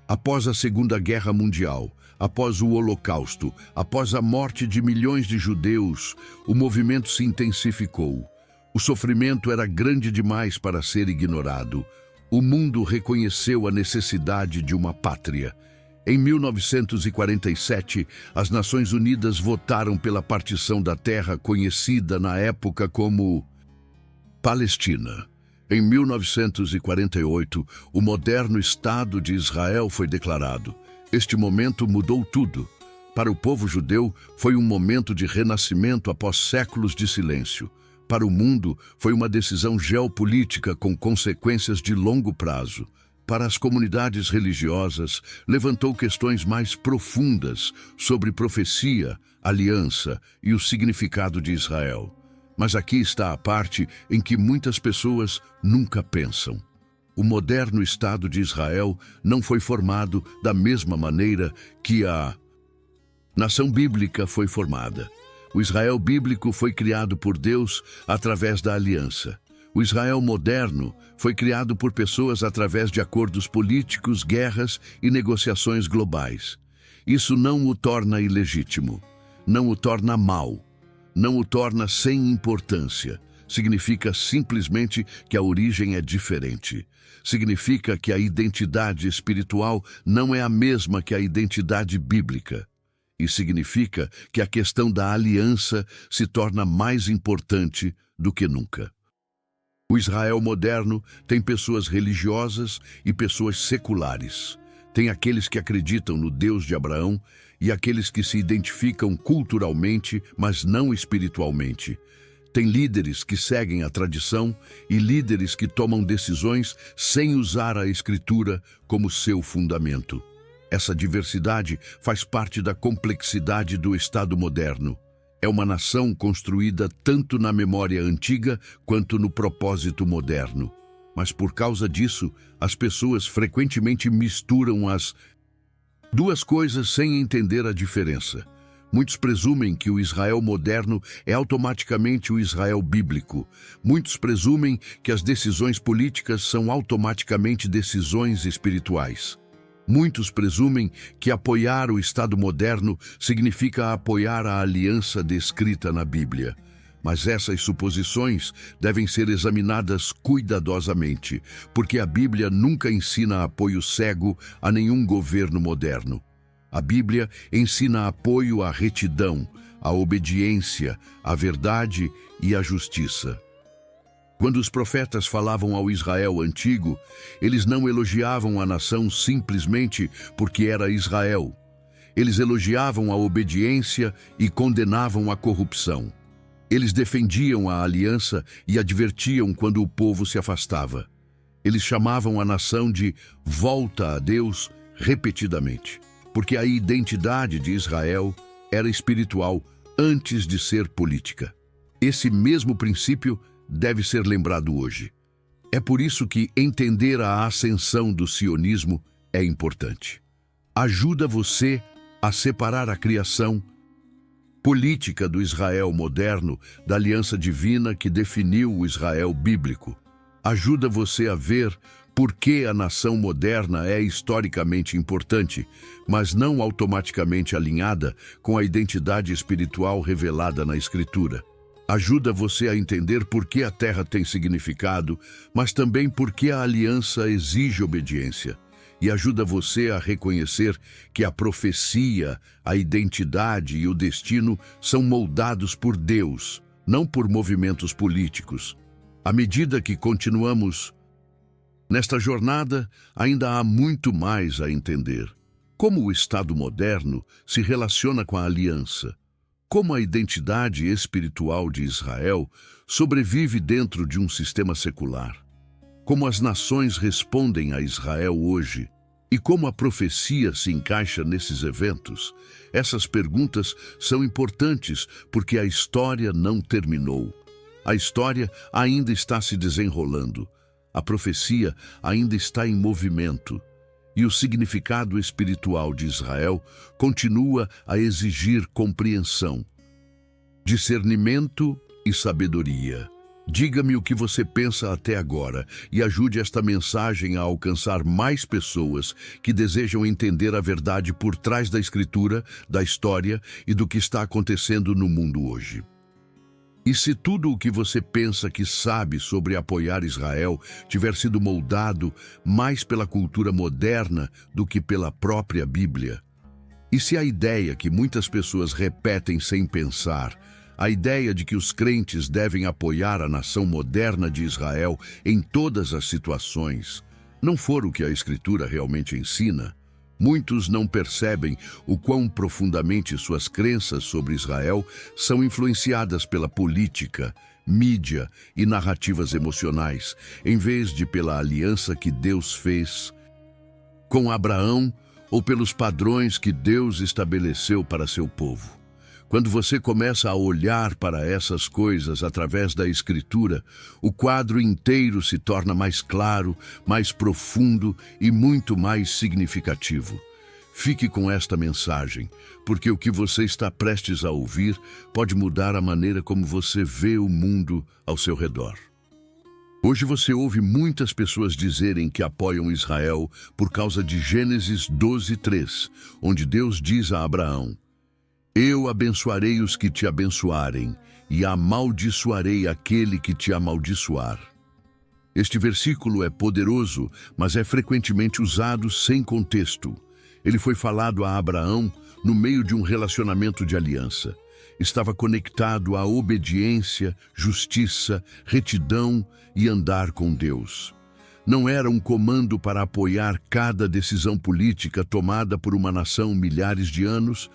Após a Segunda Guerra Mundial, após o Holocausto, após a morte de milhões de judeus, o movimento se intensificou. O sofrimento era grande demais para ser ignorado. O mundo reconheceu a necessidade de uma pátria. Em 1947, as Nações Unidas votaram pela partição da terra conhecida na época como Palestina. Em 1948, o moderno Estado de Israel foi declarado. Este momento mudou tudo. Para o povo judeu, foi um momento de renascimento após séculos de silêncio. Para o mundo, foi uma decisão geopolítica com consequências de longo prazo. Para as comunidades religiosas, levantou questões mais profundas sobre profecia, aliança e o significado de Israel. Mas aqui está a parte em que muitas pessoas nunca pensam. O moderno Estado de Israel não foi formado da mesma maneira que a nação bíblica foi formada. O Israel bíblico foi criado por Deus através da aliança. O Israel moderno foi criado por pessoas através de acordos políticos, guerras e negociações globais. Isso não o torna ilegítimo, não o torna mau, não o torna sem importância. Significa simplesmente que a origem é diferente. Significa que a identidade espiritual não é a mesma que a identidade bíblica. E significa que a questão da aliança se torna mais importante do que nunca. O Israel moderno tem pessoas religiosas e pessoas seculares. Tem aqueles que acreditam no Deus de Abraão e aqueles que se identificam culturalmente, mas não espiritualmente. Tem líderes que seguem a tradição e líderes que tomam decisões sem usar a Escritura como seu fundamento. Essa diversidade faz parte da complexidade do Estado moderno. É uma nação construída tanto na memória antiga quanto no propósito moderno. Mas por causa disso, as pessoas frequentemente misturam as duas coisas sem entender a diferença. Muitos presumem que o Israel moderno é automaticamente o Israel bíblico. Muitos presumem que as decisões políticas são automaticamente decisões espirituais. Muitos presumem que apoiar o Estado moderno significa apoiar a aliança descrita na Bíblia. Mas essas suposições devem ser examinadas cuidadosamente, porque a Bíblia nunca ensina apoio cego a nenhum governo moderno. A Bíblia ensina apoio à retidão, à obediência, à verdade e à justiça. Quando os profetas falavam ao Israel antigo, eles não elogiavam a nação simplesmente porque era Israel. Eles elogiavam a obediência e condenavam a corrupção. Eles defendiam a aliança e advertiam quando o povo se afastava. Eles chamavam a nação de volta a Deus repetidamente, porque a identidade de Israel era espiritual antes de ser política. Esse mesmo princípio deve ser lembrado hoje. É por isso que entender a ascensão do sionismo é importante. Ajuda você a separar a criação política do Israel moderno da aliança divina que definiu o Israel bíblico. Ajuda você a ver por que a nação moderna é historicamente importante, mas não automaticamente alinhada com a identidade espiritual revelada na Escritura. Ajuda você a entender por que a terra tem significado, mas também por que a aliança exige obediência. E ajuda você a reconhecer que a profecia, a identidade e o destino são moldados por Deus, não por movimentos políticos. À medida que continuamos nesta jornada, ainda há muito mais a entender. Como o Estado moderno se relaciona com a aliança? Como a identidade espiritual de Israel sobrevive dentro de um sistema secular? Como as nações respondem a Israel hoje? E como a profecia se encaixa nesses eventos? Essas perguntas são importantes porque a história não terminou. A história ainda está se desenrolando. A profecia ainda está em movimento. E o significado espiritual de Israel continua a exigir compreensão, discernimento e sabedoria. Diga-me o que você pensa até agora e ajude esta mensagem a alcançar mais pessoas que desejam entender a verdade por trás da Escritura, da história e do que está acontecendo no mundo hoje. E se tudo o que você pensa que sabe sobre apoiar Israel tiver sido moldado mais pela cultura moderna do que pela própria Bíblia? E se a ideia que muitas pessoas repetem sem pensar, a ideia de que os crentes devem apoiar a nação moderna de Israel em todas as situações, não for o que a Escritura realmente ensina, muitos não percebem o quão profundamente suas crenças sobre Israel são influenciadas pela política, mídia e narrativas emocionais, em vez de pela aliança que Deus fez com Abraão ou pelos padrões que Deus estabeleceu para seu povo. Quando você começa a olhar para essas coisas através da Escritura, o quadro inteiro se torna mais claro, mais profundo e muito mais significativo. Fique com esta mensagem, porque o que você está prestes a ouvir pode mudar a maneira como você vê o mundo ao seu redor. Hoje você ouve muitas pessoas dizerem que apoiam Israel por causa de Gênesis 12:3, onde Deus diz a Abraão: "Eu abençoarei os que te abençoarem, e amaldiçoarei aquele que te amaldiçoar." Este versículo é poderoso, mas é frequentemente usado sem contexto. Ele foi falado a Abraão no meio de um relacionamento de aliança. Estava conectado à obediência, justiça, retidão e andar com Deus. Não era um comando para apoiar cada decisão política tomada por uma nação milhares de anos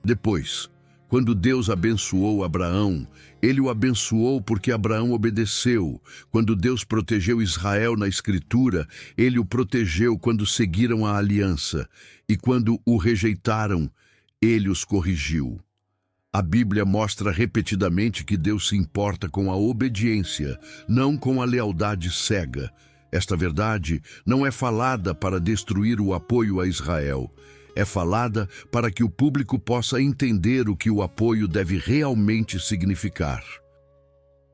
depois. Quando Deus abençoou Abraão, ele o abençoou porque Abraão obedeceu. Quando Deus protegeu Israel na Escritura, ele o protegeu quando seguiram a aliança. E quando o rejeitaram, ele os corrigiu. A Bíblia mostra repetidamente que Deus se importa com a obediência, não com a lealdade cega. Esta verdade não é falada para destruir o apoio a Israel. É falada para que o público possa entender o que o apoio deve realmente significar.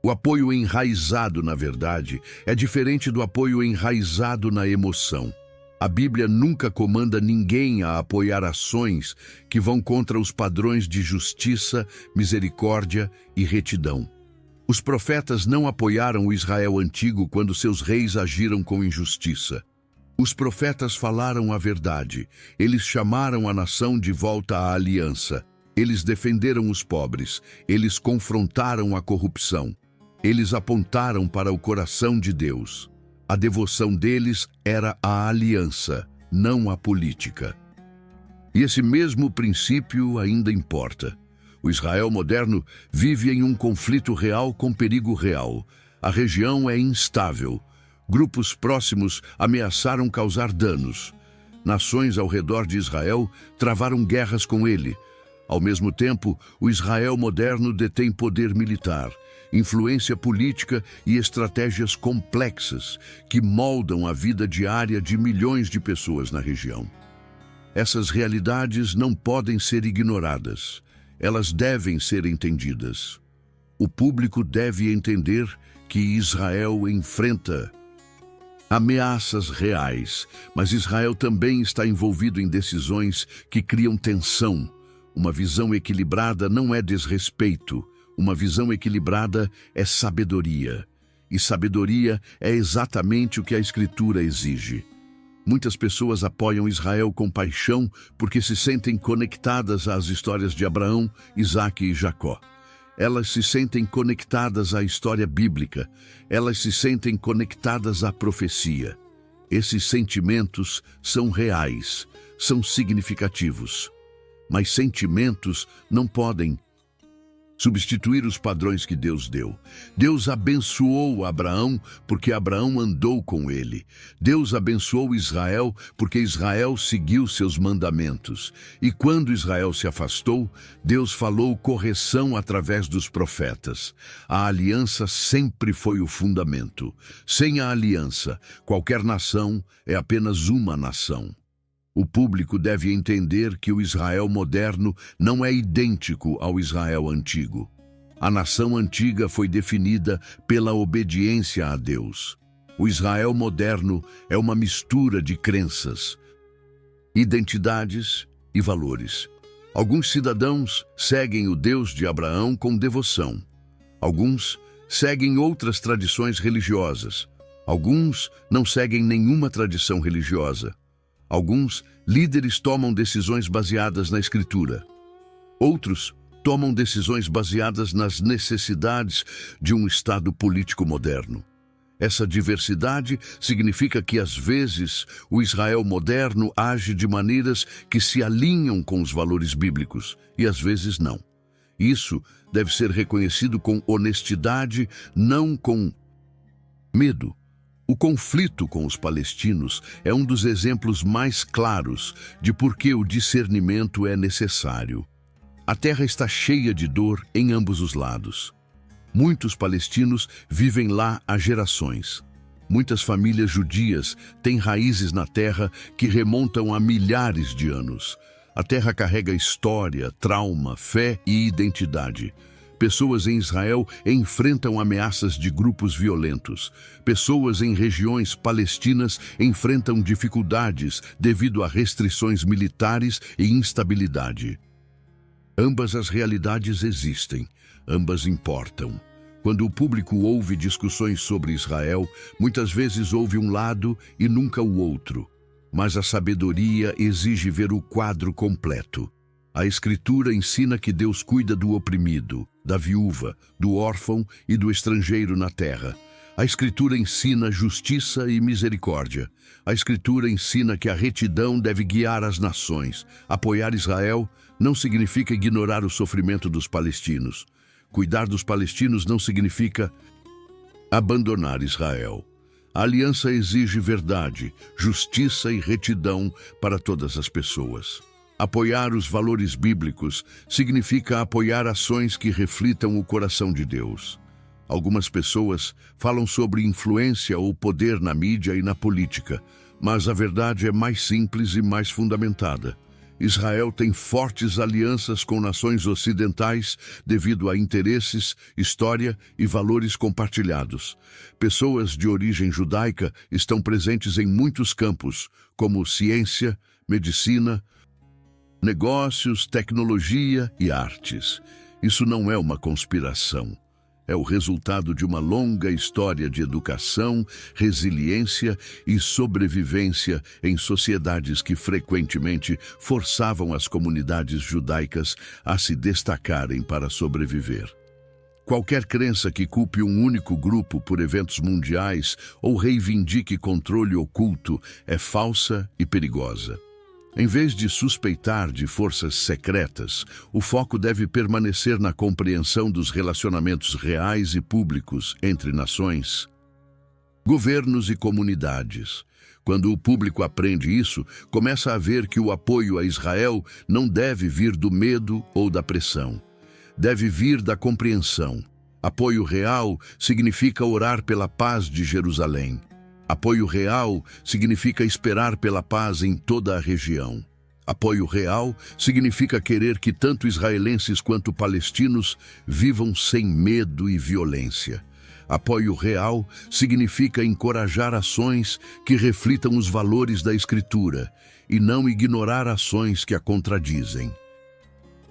O apoio enraizado, na verdade, é diferente do apoio enraizado na emoção. A Bíblia nunca comanda ninguém a apoiar ações que vão contra os padrões de justiça, misericórdia e retidão. Os profetas não apoiaram o Israel antigo quando seus reis agiram com injustiça. Os profetas falaram a verdade. Eles chamaram a nação de volta à aliança. Eles defenderam os pobres. Eles confrontaram a corrupção. Eles apontaram para o coração de Deus. A devoção deles era a aliança, não a política. E esse mesmo princípio ainda importa. O Israel moderno vive em um conflito real com perigo real. A região é instável. Grupos próximos ameaçaram causar danos. Nações ao redor de Israel travaram guerras com ele. Ao mesmo tempo, o Israel moderno detém poder militar, influência política e estratégias complexas que moldam a vida diária de milhões de pessoas na região. Essas realidades não podem ser ignoradas. Elas devem ser entendidas. O público deve entender que Israel enfrenta ameaças reais, mas Israel também está envolvido em decisões que criam tensão. Uma visão equilibrada não é desrespeito. Uma visão equilibrada é sabedoria. E sabedoria é exatamente o que a Escritura exige. Muitas pessoas apoiam Israel com paixão porque se sentem conectadas às histórias de Abraão, Isaque e Jacó. Elas se sentem conectadas à história bíblica. Elas se sentem conectadas à profecia. Esses sentimentos são reais, são significativos. Mas sentimentos não podem substituir os padrões que Deus deu. Deus abençoou Abraão porque Abraão andou com ele. Deus abençoou Israel porque Israel seguiu seus mandamentos. E quando Israel se afastou, Deus falou correção através dos profetas. A aliança sempre foi o fundamento. Sem a aliança, qualquer nação é apenas uma nação. O público deve entender que o Israel moderno não é idêntico ao Israel antigo. A nação antiga foi definida pela obediência a Deus. O Israel moderno é uma mistura de crenças, identidades e valores. Alguns cidadãos seguem o Deus de Abraão com devoção. Alguns seguem outras tradições religiosas. Alguns não seguem nenhuma tradição religiosa. Alguns líderes tomam decisões baseadas na Escritura. Outros tomam decisões baseadas nas necessidades de um Estado político moderno. Essa diversidade significa que, às vezes, o Israel moderno age de maneiras que se alinham com os valores bíblicos, e às vezes não. Isso deve ser reconhecido com honestidade, não com medo. O conflito com os palestinos é um dos exemplos mais claros de por que o discernimento é necessário. A terra está cheia de dor em ambos os lados. Muitos palestinos vivem lá há gerações. Muitas famílias judias têm raízes na terra que remontam a milhares de anos. A terra carrega história, trauma, fé e identidade. Pessoas em Israel enfrentam ameaças de grupos violentos. Pessoas em regiões palestinas enfrentam dificuldades devido a restrições militares e instabilidade. Ambas as realidades existem, ambas importam. Quando o público ouve discussões sobre Israel, muitas vezes ouve um lado e nunca o outro. Mas a sabedoria exige ver o quadro completo. A Escritura ensina que Deus cuida do oprimido, da viúva, do órfão e do estrangeiro na terra. A Escritura ensina justiça e misericórdia. A Escritura ensina que a retidão deve guiar as nações. Apoiar Israel não significa ignorar o sofrimento dos palestinos. Cuidar dos palestinos não significa abandonar Israel. A aliança exige verdade, justiça e retidão para todas as pessoas. Apoiar os valores bíblicos significa apoiar ações que reflitam o coração de Deus. Algumas pessoas falam sobre influência ou poder na mídia e na política, mas a verdade é mais simples e mais fundamentada. Israel tem fortes alianças com nações ocidentais devido a interesses, história e valores compartilhados. Pessoas de origem judaica estão presentes em muitos campos, como ciência, medicina, negócios, tecnologia e artes. Isso não é uma conspiração. É o resultado de uma longa história de educação, resiliência e sobrevivência em sociedades que frequentemente forçavam as comunidades judaicas a se destacarem para sobreviver. Qualquer crença que culpe um único grupo por eventos mundiais ou reivindique controle oculto é falsa e perigosa. Em vez de suspeitar de forças secretas, o foco deve permanecer na compreensão dos relacionamentos reais e públicos entre nações, governos e comunidades. Quando o público aprende isso, começa a ver que o apoio a Israel não deve vir do medo ou da pressão. Deve vir da compreensão. Apoio real significa orar pela paz de Jerusalém. Apoio real significa esperar pela paz em toda a região. Apoio real significa querer que tanto israelenses quanto palestinos vivam sem medo e violência. Apoio real significa encorajar ações que reflitam os valores da Escritura e não ignorar ações que a contradizem.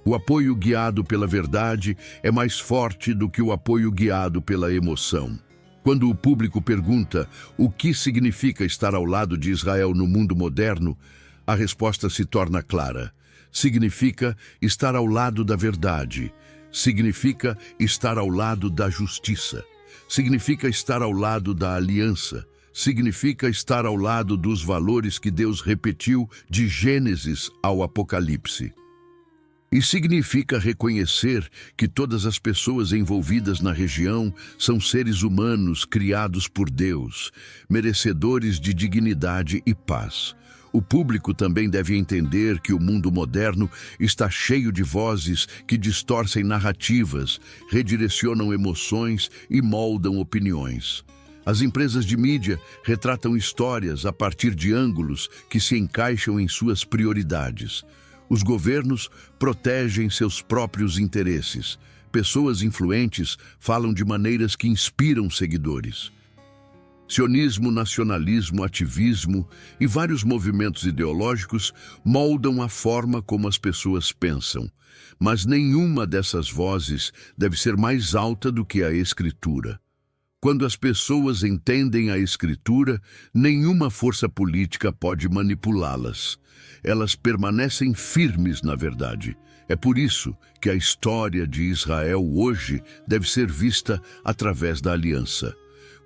O apoio guiado pela verdade é mais forte do que o apoio guiado pela emoção. Quando o público pergunta o que significa estar ao lado de Israel no mundo moderno, a resposta se torna clara. Significa estar ao lado da verdade. Significa estar ao lado da justiça. Significa estar ao lado da aliança. Significa estar ao lado dos valores que Deus repetiu de Gênesis ao Apocalipse. E significa reconhecer que todas as pessoas envolvidas na região são seres humanos criados por Deus, merecedores de dignidade e paz. O público também deve entender que o mundo moderno está cheio de vozes que distorcem narrativas, redirecionam emoções e moldam opiniões. As empresas de mídia retratam histórias a partir de ângulos que se encaixam em suas prioridades. Os governos protegem seus próprios interesses. Pessoas influentes falam de maneiras que inspiram seguidores. Sionismo, nacionalismo, ativismo e vários movimentos ideológicos moldam a forma como as pessoas pensam. Mas nenhuma dessas vozes deve ser mais alta do que a Escritura. Quando as pessoas entendem a Escritura, nenhuma força política pode manipulá-las. Elas permanecem firmes na verdade. É por isso que a história de Israel hoje deve ser vista através da aliança.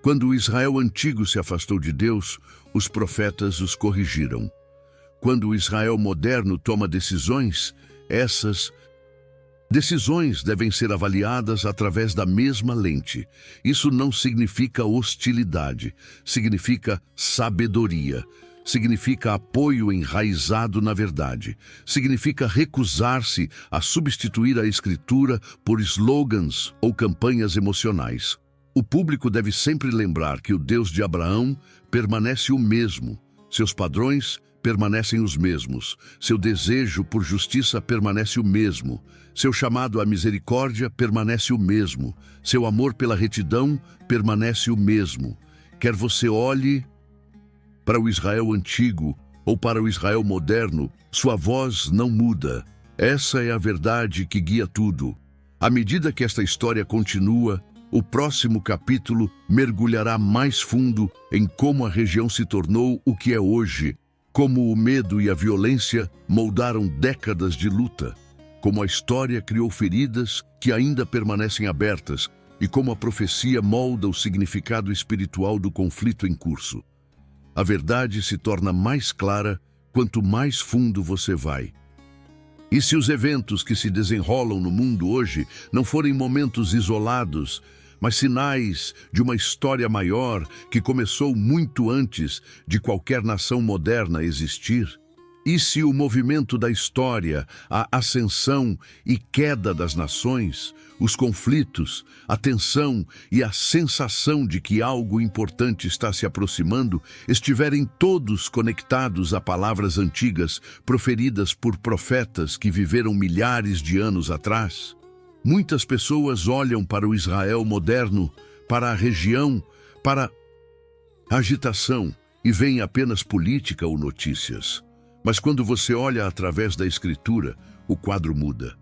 Quando o Israel antigo se afastou de Deus, os profetas os corrigiram. Quando o Israel moderno toma decisões, essas Decisões devem ser avaliadas através da mesma lente. Isso não significa hostilidade, significa sabedoria. Significa apoio enraizado na verdade. Significa recusar-se a substituir a Escritura por slogans ou campanhas emocionais. O público deve sempre lembrar que o Deus de Abraão permanece o mesmo. Seus padrões permanecem os mesmos. Seu desejo por justiça permanece o mesmo. Seu chamado à misericórdia permanece o mesmo. Seu amor pela retidão permanece o mesmo. Quer você olhe para o Israel antigo ou para o Israel moderno, sua voz não muda. Essa é a verdade que guia tudo. À medida que esta história continua, o próximo capítulo mergulhará mais fundo em como a região se tornou o que é hoje, como o medo e a violência moldaram décadas de luta, como a história criou feridas que ainda permanecem abertas e como a profecia molda o significado espiritual do conflito em curso. A verdade se torna mais clara quanto mais fundo você vai. E se os eventos que se desenrolam no mundo hoje não forem momentos isolados, mas sinais de uma história maior que começou muito antes de qualquer nação moderna existir? E se o movimento da história, a ascensão e queda das nações, os conflitos, a tensão e a sensação de que algo importante está se aproximando estiverem todos conectados a palavras antigas proferidas por profetas que viveram milhares de anos atrás? Muitas pessoas olham para o Israel moderno, para a região, para a agitação e veem apenas política ou notícias. Mas quando você olha através da Escritura, o quadro muda.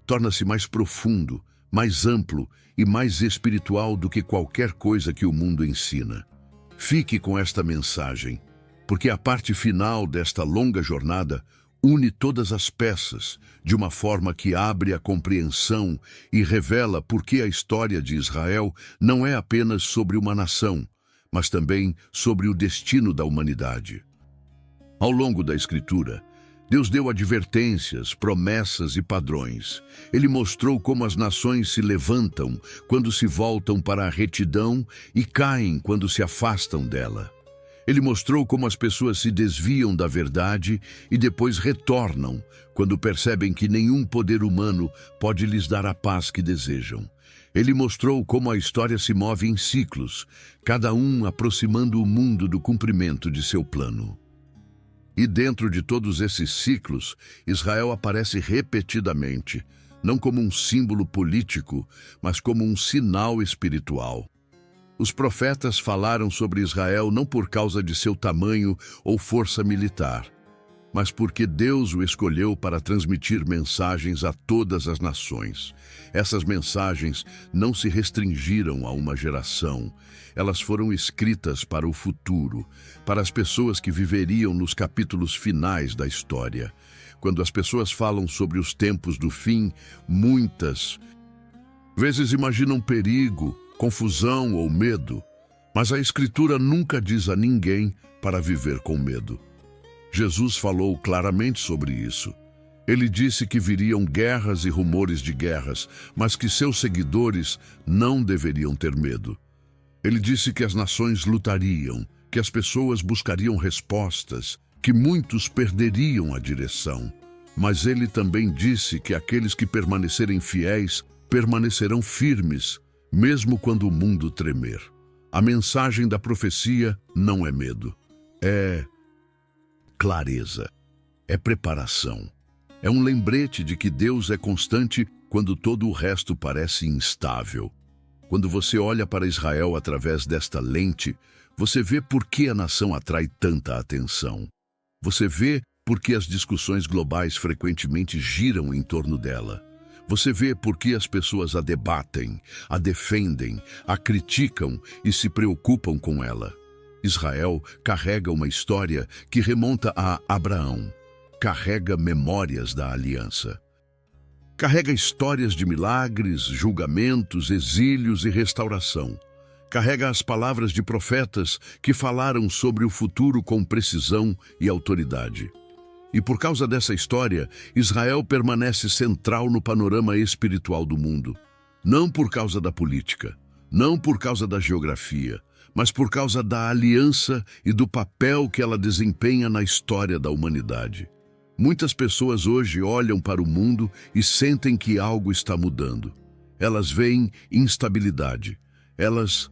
Torna-se mais profundo, mais amplo e mais espiritual do que qualquer coisa que o mundo ensina. Fique com esta mensagem, porque a parte final desta longa jornada une todas as peças de uma forma que abre a compreensão e revela por que a história de Israel não é apenas sobre uma nação, mas também sobre o destino da humanidade. Ao longo da Escritura, Deus deu advertências, promessas e padrões. Ele mostrou como as nações se levantam quando se voltam para a retidão e caem quando se afastam dela. Ele mostrou como as pessoas se desviam da verdade e depois retornam quando percebem que nenhum poder humano pode lhes dar a paz que desejam. Ele mostrou como a história se move em ciclos, cada um aproximando o mundo do cumprimento de seu plano. E dentro de todos esses ciclos, Israel aparece repetidamente, não como um símbolo político, mas como um sinal espiritual. Os profetas falaram sobre Israel não por causa de seu tamanho ou força militar, mas porque Deus o escolheu para transmitir mensagens a todas as nações. Essas mensagens não se restringiram a uma geração. Elas foram escritas para o futuro, para as pessoas que viveriam nos capítulos finais da história. Quando as pessoas falam sobre os tempos do fim, muitas vezes imaginam perigo, confusão ou medo, mas a Escritura nunca diz a ninguém para viver com medo. Jesus falou claramente sobre isso. Ele disse que viriam guerras e rumores de guerras, mas que seus seguidores não deveriam ter medo. Ele disse que as nações lutariam, que as pessoas buscariam respostas, que muitos perderiam a direção. Mas ele também disse que aqueles que permanecerem fiéis permanecerão firmes, mesmo quando o mundo tremer. A mensagem da profecia não é medo, é clareza, é preparação. É um lembrete de que Deus é constante quando todo o resto parece instável. Quando você olha para Israel através desta lente, você vê por que a nação atrai tanta atenção. Você vê por que as discussões globais frequentemente giram em torno dela. Você vê por que as pessoas a debatem, a defendem, a criticam e se preocupam com ela. Israel carrega uma história que remonta a Abraão. Carrega memórias da aliança. Carrega histórias de milagres, julgamentos, exílios e restauração. Carrega as palavras de profetas que falaram sobre o futuro com precisão e autoridade. E por causa dessa história, Israel permanece central no panorama espiritual do mundo. Não por causa da política, não por causa da geografia, mas por causa da aliança e do papel que ela desempenha na história da humanidade. Muitas pessoas hoje olham para o mundo e sentem que algo está mudando. Elas veem instabilidade, elas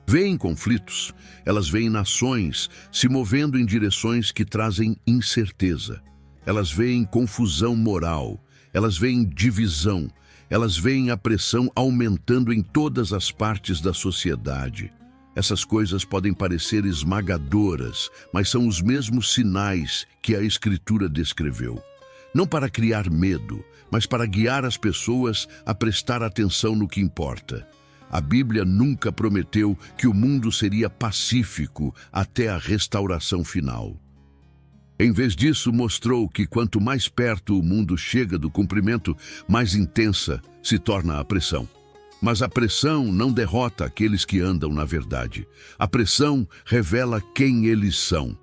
veem conflitos, elas veem nações se movendo em direções que trazem incerteza. Elas veem confusão moral, elas veem divisão, elas veem a pressão aumentando em todas as partes da sociedade. Essas coisas podem parecer esmagadoras, mas são os mesmos sinais que a Escritura descreveu. Não para criar medo, mas para guiar as pessoas a prestar atenção no que importa. A Bíblia nunca prometeu que o mundo seria pacífico até a restauração final. Em vez disso, mostrou que quanto mais perto o mundo chega do cumprimento, mais intensa se torna a pressão. Mas a pressão não derrota aqueles que andam na verdade. A pressão revela quem eles são.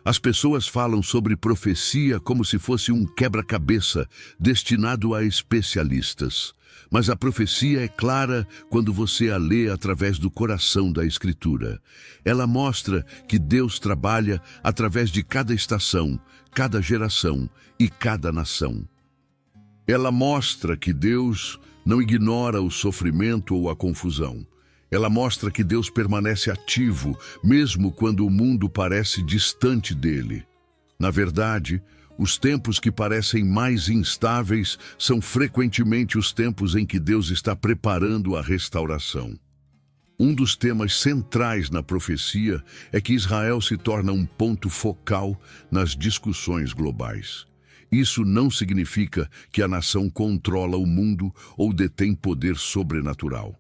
As pessoas falam sobre profecia como se fosse um quebra-cabeça destinado a especialistas. Mas a profecia é clara quando você a lê através do coração da Escritura. Ela mostra que Deus trabalha através de cada estação, cada geração e cada nação. Ela mostra que Deus não ignora o sofrimento ou a confusão. Ela mostra que Deus permanece ativo, mesmo quando o mundo parece distante dele. Na verdade, os tempos que parecem mais instáveis são frequentemente os tempos em que Deus está preparando a restauração. Um dos temas centrais na profecia é que Israel se torna um ponto focal nas discussões globais. Isso não significa que a nação controla o mundo ou detém poder sobrenatural.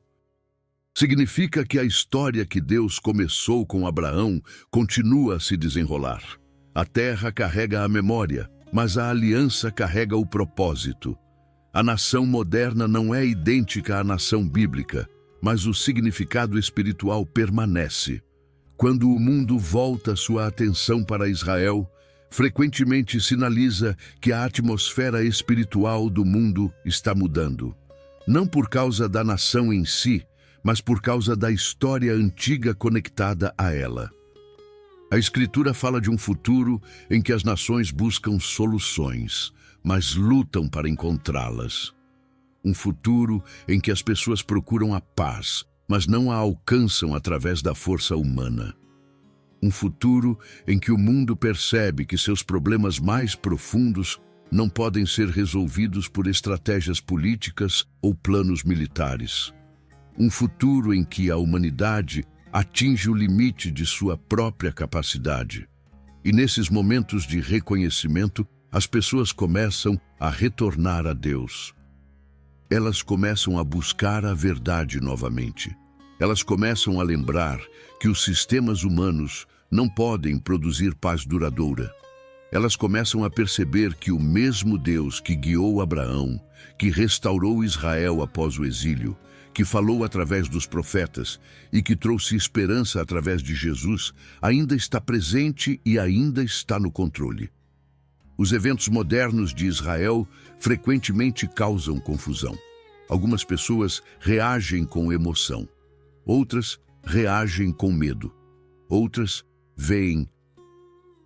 Significa que a história que Deus começou com Abraão continua a se desenrolar. A terra carrega a memória, mas a aliança carrega o propósito. A nação moderna não é idêntica à nação bíblica, mas o significado espiritual permanece. Quando o mundo volta sua atenção para Israel, frequentemente sinaliza que a atmosfera espiritual do mundo está mudando. Não por causa da nação em si, mas por causa da história antiga conectada a ela. A Escritura fala de um futuro em que as nações buscam soluções, mas lutam para encontrá-las. Um futuro em que as pessoas procuram a paz, mas não a alcançam através da força humana. Um futuro em que o mundo percebe que seus problemas mais profundos não podem ser resolvidos por estratégias políticas ou planos militares. Um futuro em que a humanidade atinge o limite de sua própria capacidade. E nesses momentos de reconhecimento, as pessoas começam a retornar a Deus. Elas começam a buscar a verdade novamente. Elas começam a lembrar que os sistemas humanos não podem produzir paz duradoura. Elas começam a perceber que o mesmo Deus que guiou Abraão, que restaurou Israel após o exílio, que falou através dos profetas e que trouxe esperança através de Jesus, ainda está presente e ainda está no controle. Os eventos modernos de Israel frequentemente causam confusão. Algumas pessoas reagem com emoção, outras reagem com medo, outras veem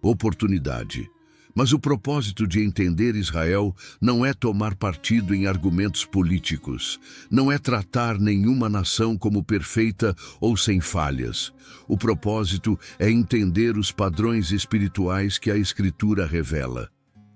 oportunidade. Mas o propósito de entender Israel não é tomar partido em argumentos políticos, não é tratar nenhuma nação como perfeita ou sem falhas. O propósito é entender os padrões espirituais que a Escritura revela.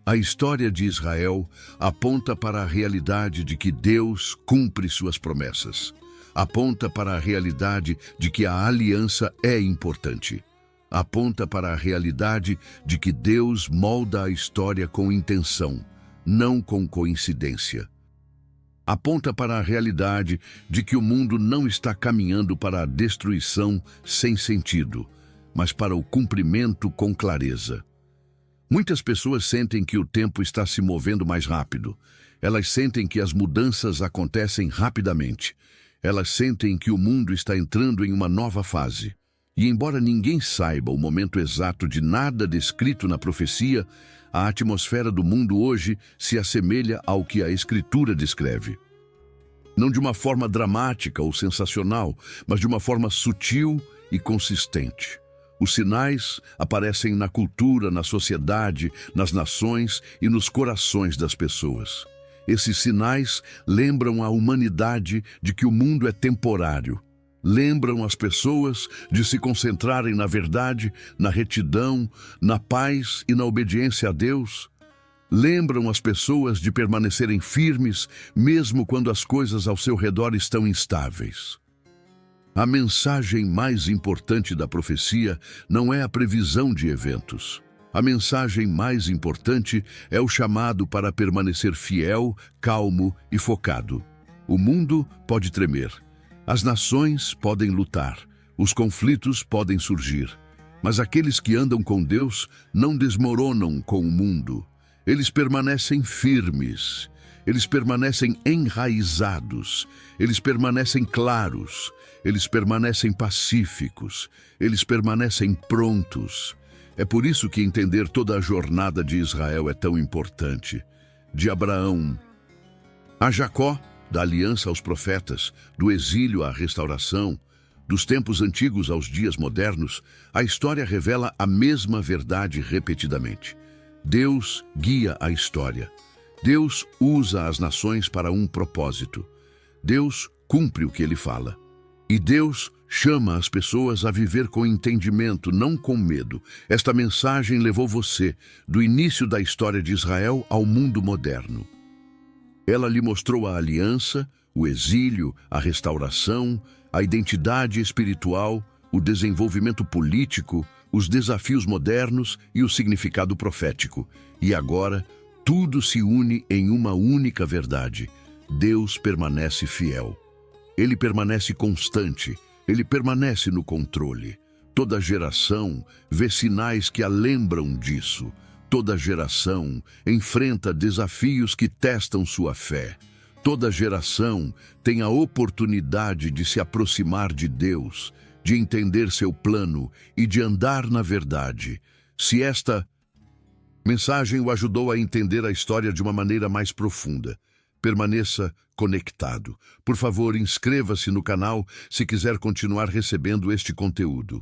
A história de Israel aponta para a realidade de que Deus cumpre suas promessas. Aponta para a realidade de que a aliança é importante. Aponta para a realidade de que Deus molda a história com intenção, não com coincidência. Aponta para a realidade de que o mundo não está caminhando para a destruição sem sentido, mas para o cumprimento com clareza. Muitas pessoas sentem que o tempo está se movendo mais rápido. Elas sentem que as mudanças acontecem rapidamente. Elas sentem que o mundo está entrando em uma nova fase. E embora ninguém saiba o momento exato de nada descrito na profecia, a atmosfera do mundo hoje se assemelha ao que a Escritura descreve. Não de uma forma dramática ou sensacional, mas de uma forma sutil e consistente. Os sinais aparecem na cultura, na sociedade, nas nações e nos corações das pessoas. Esses sinais lembram a humanidade de que o mundo é temporário. Lembram as pessoas de se concentrarem na verdade, na retidão, na paz e na obediência a Deus. Lembram as pessoas de permanecerem firmes, mesmo quando as coisas ao seu redor estão instáveis. A mensagem mais importante da profecia não é a previsão de eventos. A mensagem mais importante é o chamado para permanecer fiel, calmo e focado. O mundo pode tremer. As nações podem lutar, os conflitos podem surgir, mas aqueles que andam com Deus não desmoronam com o mundo. Eles permanecem firmes, eles permanecem enraizados, eles permanecem claros, eles permanecem pacíficos, eles permanecem prontos. É por isso que entender toda a jornada de Israel é tão importante. De Abraão a Jacó, da aliança aos profetas, do exílio à restauração, dos tempos antigos aos dias modernos, a história revela a mesma verdade repetidamente. Deus guia a história. Deus usa as nações para um propósito. Deus cumpre o que ele fala. E Deus chama as pessoas a viver com entendimento, não com medo. Esta mensagem levou você, do início da história de Israel ao mundo moderno. Ela lhe mostrou a aliança, o exílio, a restauração, a identidade espiritual, o desenvolvimento político, os desafios modernos e o significado profético. E agora, tudo se une em uma única verdade. Deus permanece fiel. Ele permanece constante. Ele permanece no controle. Toda geração vê sinais que a lembram disso. Toda geração enfrenta desafios que testam sua fé. Toda geração tem a oportunidade de se aproximar de Deus, de entender seu plano e de andar na verdade. Se esta mensagem o ajudou a entender a história de uma maneira mais profunda, permaneça conectado. Por favor, inscreva-se no canal se quiser continuar recebendo este conteúdo.